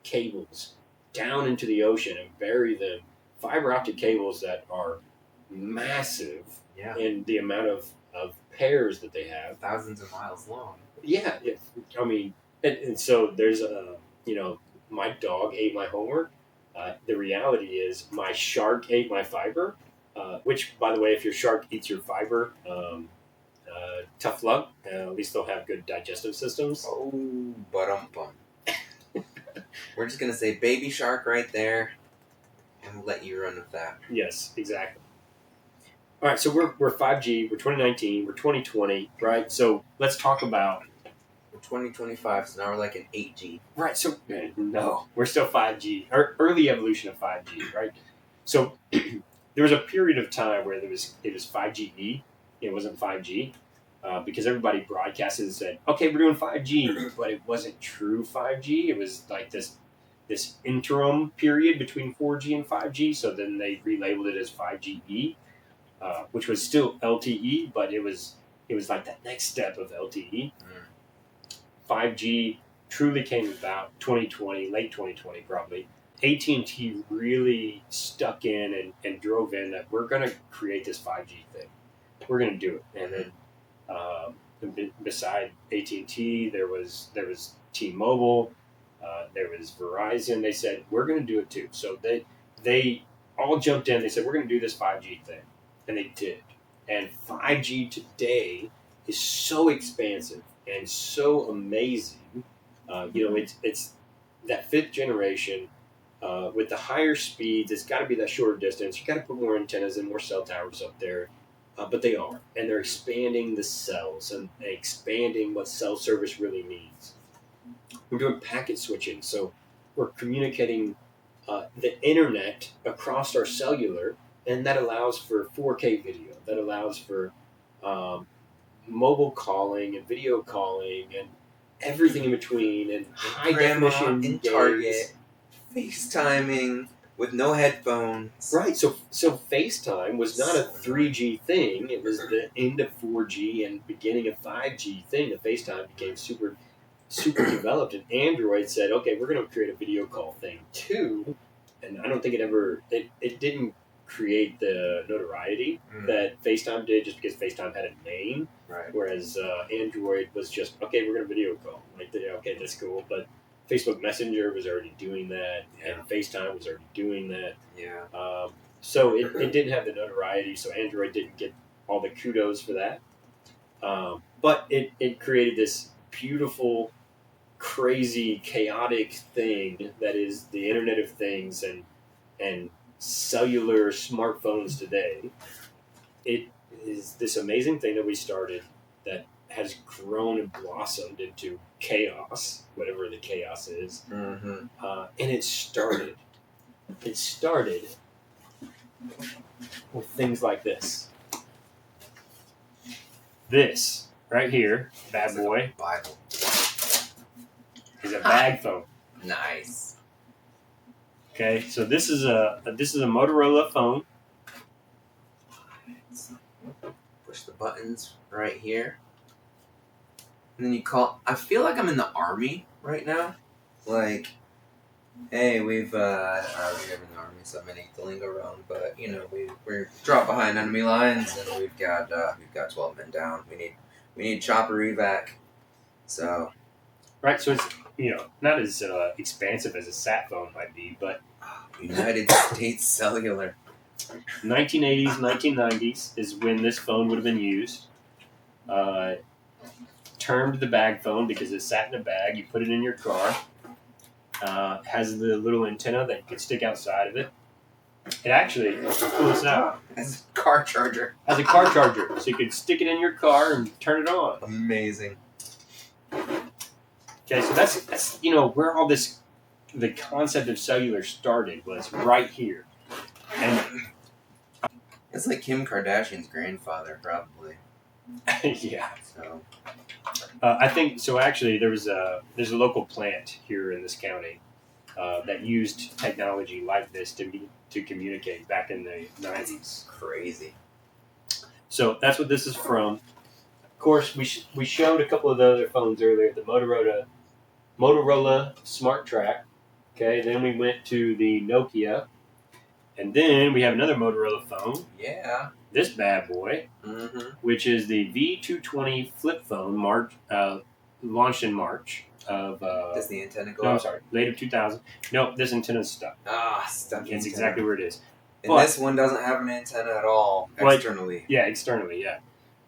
cables down into the ocean and bury them. Fiber optic cables that are massive in the amount of pairs that they have. Thousands of miles long. Yeah. I mean, and so there's my dog ate my homework. The reality is my shark ate my fiber, which, by the way, if your shark eats your fiber, tough luck. At least they'll have good digestive systems. Oh, but We're just going to say baby shark right there and we'll let you run with that. Yes, exactly. All right, so we're 5G, we're 2019, we're 2020, right? So let's talk about... We're 2025, so now we're like an 8G. Right, so no, we're still 5G, or early evolution of 5G, right? So there was a period of time where it was 5GE. It wasn't 5G. Because everybody broadcasted and said, "Okay, we're doing 5G," but it wasn't true 5G. It was like this interim period between 4G and 5G. So then they relabeled it as 5GE, which was still LTE, but it was like that next step of LTE. 5G truly came about 2020, late 2020 probably. AT&T really stuck in and drove in that we're going to create this 5G thing. We're going to do it, and then. Beside AT&T, there was T-Mobile, there was Verizon. They said we're going to do it too. So they all jumped in. They said we're going to do this 5G thing, and they did. And 5G today is so expansive and so amazing. It's that fifth generation with the higher speeds. It's got to be that shorter distance. You got to put more antennas and more cell towers up there. But they are, and they're expanding the cells and expanding what cell service really means. We're doing packet switching, so we're communicating the internet across our cellular, and that allows for 4K video. That allows for mobile calling and video calling and everything in between, and high definition in Target, FaceTiming. With no headphones. Right, so FaceTime was not a 3G thing. It was the end of 4G and beginning of 5G thing. The FaceTime became super developed, and Android said, okay, we're going to create a video call thing too. And I don't think it didn't create the notoriety that FaceTime did just because FaceTime had a name. Right. Whereas Android was just, okay, we're going to video call. Like, okay, that's cool. But Facebook Messenger was already doing that, and FaceTime was already doing that. Yeah. So it didn't have the notoriety, so Android didn't get all the kudos for that. But it created this beautiful, crazy, chaotic thing that is the Internet of Things and cellular smartphones today. It is this amazing thing that we started that has grown and blossomed into chaos, whatever the chaos is. Mm-hmm. And it started with things like this. This right here, bad boy, Bible. is a bag phone. Nice. Okay, so this is a Motorola phone. Push the buttons right here. And then you call. I feel like I'm in the army right now. Like, hey, we've I don't think I'm in the army, so I'm in the lingo realm. But we're dropped behind enemy lines, and we've got 12 men down. We need chopper evac. So, right. So it's not as expansive as a sat phone might be, but United States Cellular. 1980s, 1990s is when this phone would have been used. Termed the bag phone because it sat in a bag. You put it in your car. Has the little antenna that you can stick outside of it. It actually, pull this out. Has a car charger. Has a car charger, so you could stick it in your car and turn it on. Amazing. Okay, so that's where all this, the concept of cellular started was right here, and it's like Kim Kardashian's grandfather, probably. yeah. So. I think so. Actually, there's a local plant here in this county that used technology like this to communicate back in the 90s. Crazy. So that's what this is from. Of course, we showed a couple of the other phones earlier. The Motorola Smart Track. Okay, then we went to the Nokia, and then we have another Motorola phone. Yeah. This bad boy, which is the V220 flip phone, launched in March of. Does the antenna go No, up? I'm sorry, late of 2000. No, this antenna's stuck. Stuck. It's exactly where it is. And this one doesn't have an antenna at all externally. Yeah, externally, yeah.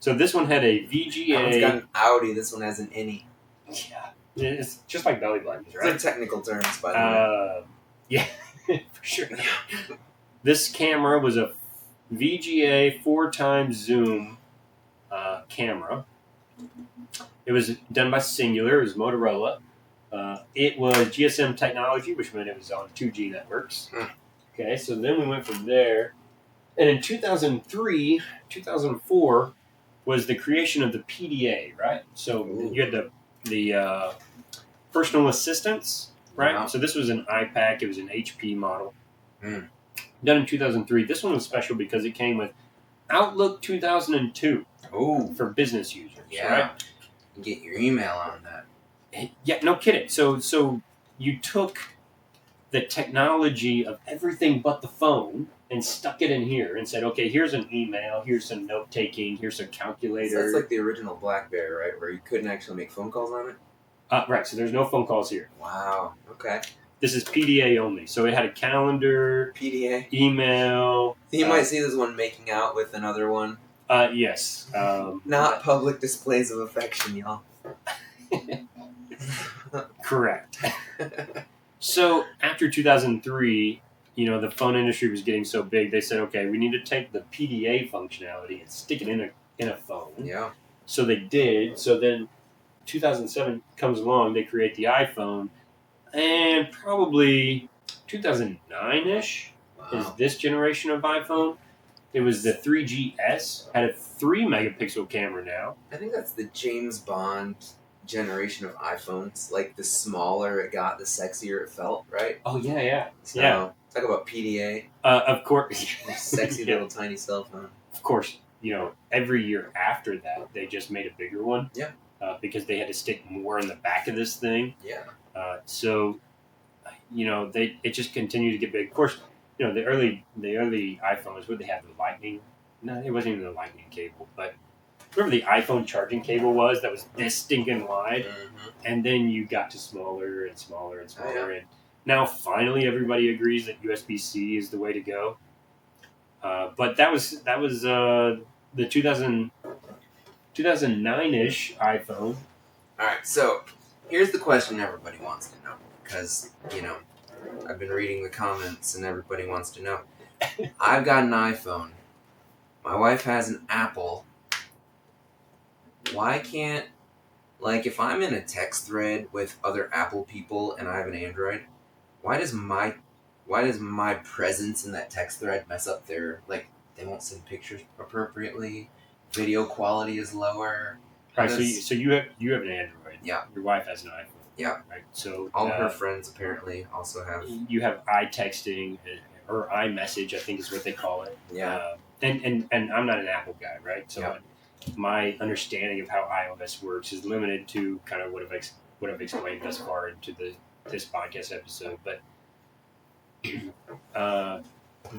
So this one had a VGA. That one's got an Audi. This one has an innie. Yeah, it's just like belly buttons, right? It's like technical terms, by the way. Yeah, for sure. This camera was a VGA 4x zoom camera. It was done by Singular. It was Motorola. It was GSM technology, which meant it was on 2G networks. Okay, so then we went from there And in 2003, 2004 was the creation of the PDA, right? So you had the personal assistants, right? Yeah. So this was an iPac. It was an HP model. Mm. Done in 2003. This one was special because it came with Outlook 2002 for business users, right? You get your email on that. Yeah, no kidding. So you took the technology of everything but the phone and stuck it in here and said, okay, here's an email, here's some note taking, here's a calculator. So that's like the original BlackBerry, right? Where you couldn't actually make phone calls on it? Right, so there's no phone calls here. Wow, okay. This is PDA only. So it had a calendar, PDA. email. You might see this one making out with another one. Yes. Not public displays of affection, y'all. Correct. So after 2003, the phone industry was getting so big, they said, okay, we need to take the PDA functionality and stick it in a phone. Yeah. So they did. So then 2007 comes along, they create the iPhone, and probably 2009-ish is this generation of iPhone. It was the 3GS, had a 3-megapixel camera now. I think that's the James Bond generation of iPhones. Like, the smaller it got, the sexier it felt, right? Oh, yeah. So, yeah. Talk about PDA. Of course. Sexy little tiny cell phone. Of course, every year after that, they just made a bigger one. Yeah. Because they had to stick more in the back of this thing. Yeah. So, it just continued to get big. Of course, the early iPhones, where they had the lightning. No, it wasn't even the lightning cable, but whatever the iPhone charging cable was, that was this stinking wide. Mm-hmm. And then you got to smaller and smaller and smaller. Oh, yeah. And now finally everybody agrees that USB-C is the way to go. But that was the 2009-ish iPhone. All right, so here's the question everybody wants to know, because, I've been reading the comments and everybody wants to know. I've got an iPhone. My wife has an Apple. Why can't, if I'm in a text thread with other Apple people and I have an Android, why does my presence in that text thread mess up their, they won't send pictures appropriately, video quality is lower. Right, so you have an Android. Yeah. Your wife has an iPhone. Yeah. Right. So all her friends apparently also have. You have iTexting or iMessage, I think is what they call it. Yeah. And I'm not an Apple guy, right? So my understanding of how iOS works is limited to kind of what I've explained thus far into this podcast episode. But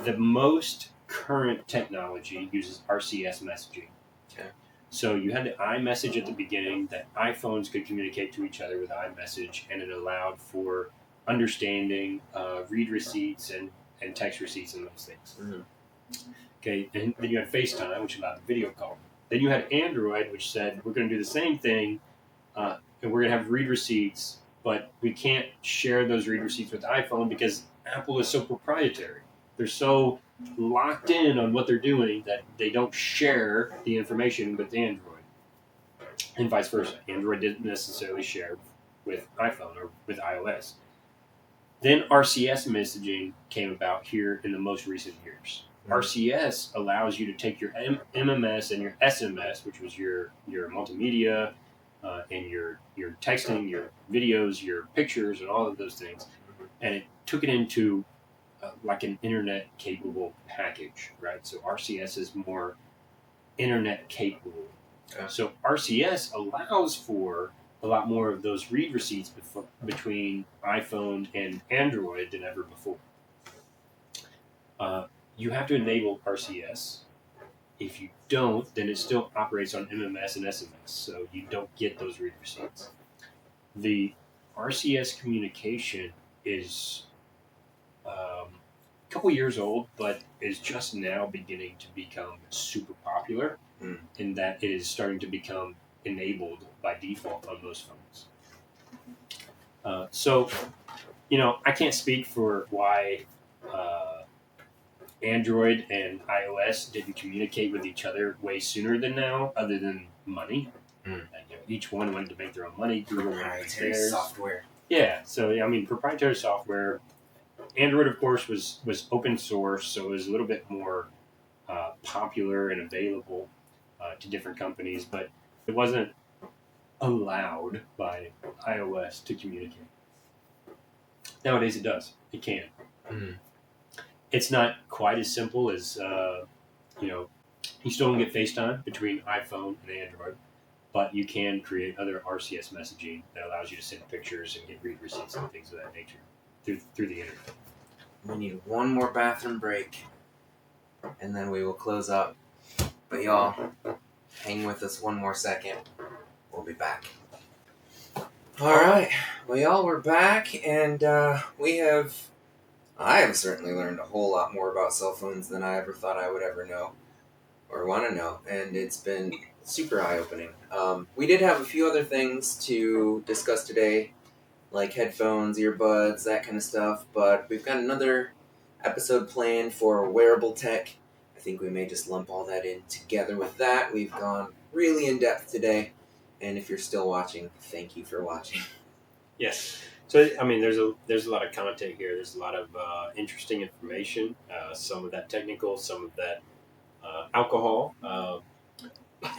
the most current technology uses RCS messaging. Okay. So you had the iMessage at the beginning that iPhones could communicate to each other with iMessage, and it allowed for understanding, read receipts, and text receipts and those things. Mm-hmm. Okay, and then you had FaceTime, which allowed video call. Then you had Android, which said we're going to do the same thing, and we're going to have read receipts, but we can't share those read receipts with iPhone because Apple is so proprietary. They're so locked in on what they're doing that they don't share the information with Android, and vice versa. Android didn't necessarily share with iPhone or with iOS. Then RCS messaging came about here in the most recent years. RCS allows you to take your MMS and your SMS, which was your multimedia and your texting, your videos, your pictures, and all of those things, and it took it into like an internet capable package, right? So RCS is more internet capable. Okay. So RCS allows for a lot more of those read receipts between iPhone and Android than ever before. You have to enable RCS. If you don't, then it still operates on MMS and SMS, so you don't get those read receipts. The RCS communication is a couple years old, but is just now beginning to become super popular in that it is starting to become enabled by default on most phones. So, I can't speak for why Android and iOS didn't communicate with each other way sooner than now, other than money. Each one wanted to make their own money. Google proprietary software. Yeah, so proprietary software. Android, of course, was open source, so it was a little bit more popular and available to different companies, but it wasn't allowed by iOS to communicate. Nowadays it does. It can. Mm. It's not quite as simple as, you still don't get FaceTime between iPhone and Android, but you can create other RCS messaging that allows you to send pictures and get read receipts and things of that nature through the internet. We need one more bathroom break, and then we will close up. But y'all, hang with us one more second. We'll be back. All right. Well, y'all, we're back, and I have certainly learned a whole lot more about cell phones than I ever thought I would ever know or want to know, and it's been super eye-opening. We did have a few other things to discuss today, like headphones, earbuds, that kind of stuff, but we've got another episode planned for wearable tech. I think we may just lump all that in together with that. We've gone really in-depth today, and if you're still watching, thank you for watching. Yes. So I mean, there's a lot of content here. There's a lot of interesting information. Some of that technical, some of that alcohol,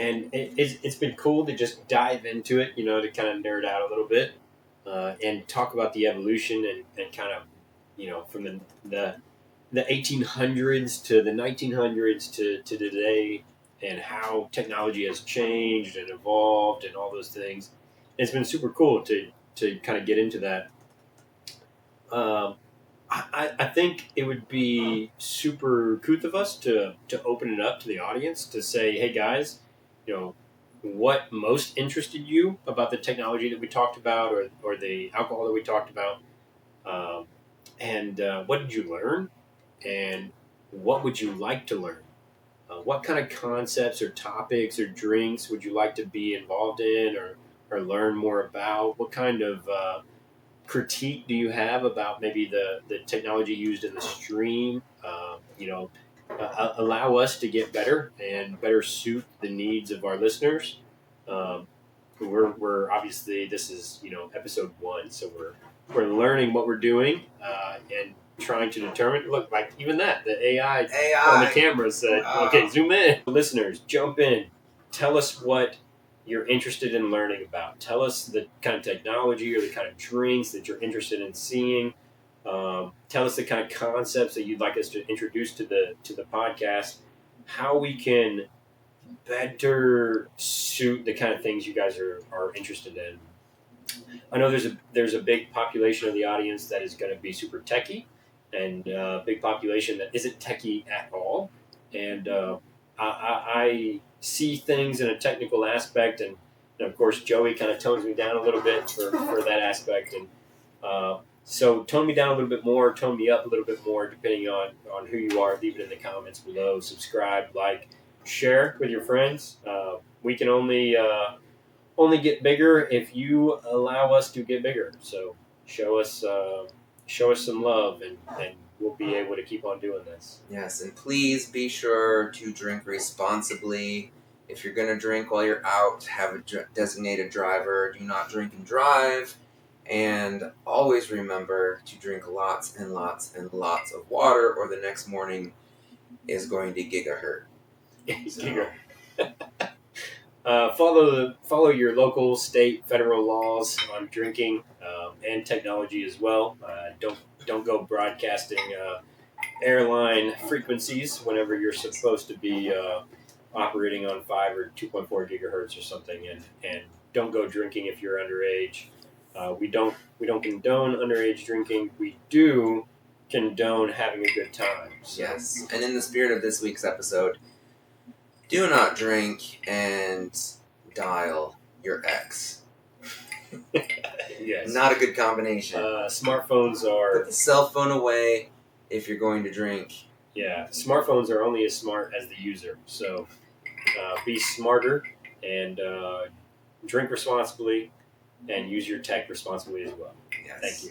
and it's been cool to just dive into it. To kind of nerd out a little bit and talk about the evolution and kind of from the 1800s to the 1900s to today, and how technology has changed and evolved and all those things. It's been super cool to kind of get into that. I think it would be super couth of us to open it up to the audience to say, hey guys, what most interested you about the technology that we talked about, or the alcohol that we talked about, and what did you learn, and what would you like to learn? What kind of concepts or topics or drinks would you like to be involved in, or learn more about? What kind of critique do you have about maybe the technology used in the stream? Allow us to get better and better suit the needs of our listeners. We're obviously, this is episode 1, so we're learning what we're doing and trying to determine. Look, like even that, the AI on the camera said, "Okay, zoom in." Listeners, jump in. Tell us what you're interested in learning about. Tell us the kind of technology or the kind of drinks that you're interested in seeing. Tell us the kind of concepts that you'd like us to introduce to the podcast. How we can better suit the kind of things you guys are interested in. I know there's a big population of the audience that is going to be super techie, and a big population that isn't techie at all. And I see things in a technical aspect, and of course Joey kind of tones me down a little bit for that aspect. And so tone me down a little bit more, tone me up a little bit more, depending on who you are. Leave it in the comments below. Subscribe, like, share with your friends. We can only get bigger if you allow us to get bigger. So show us some love, and we'll be able to keep on doing this. Yes, and please be sure to drink responsibly. If you're going to drink while you're out, have a designated driver. Do not drink and drive. And always remember to drink lots and lots and lots of water, or the next morning is going to gigahertz. So. Follow your local, state, federal laws on drinking and technology as well. Don't go broadcasting airline frequencies whenever you're supposed to be operating on 5 or 2.4 gigahertz or something, and don't go drinking if you're underage. We don't condone underage drinking. We do condone having a good time. So. Yes, and in the spirit of this week's episode, do not drink and dial your ex. Yes. Not a good combination. Smartphones are... Put the cell phone away if you're going to drink. Yeah, smartphones are only as smart as the user. So be smarter and drink responsibly and use your tech responsibly as well. Yes. Thank you.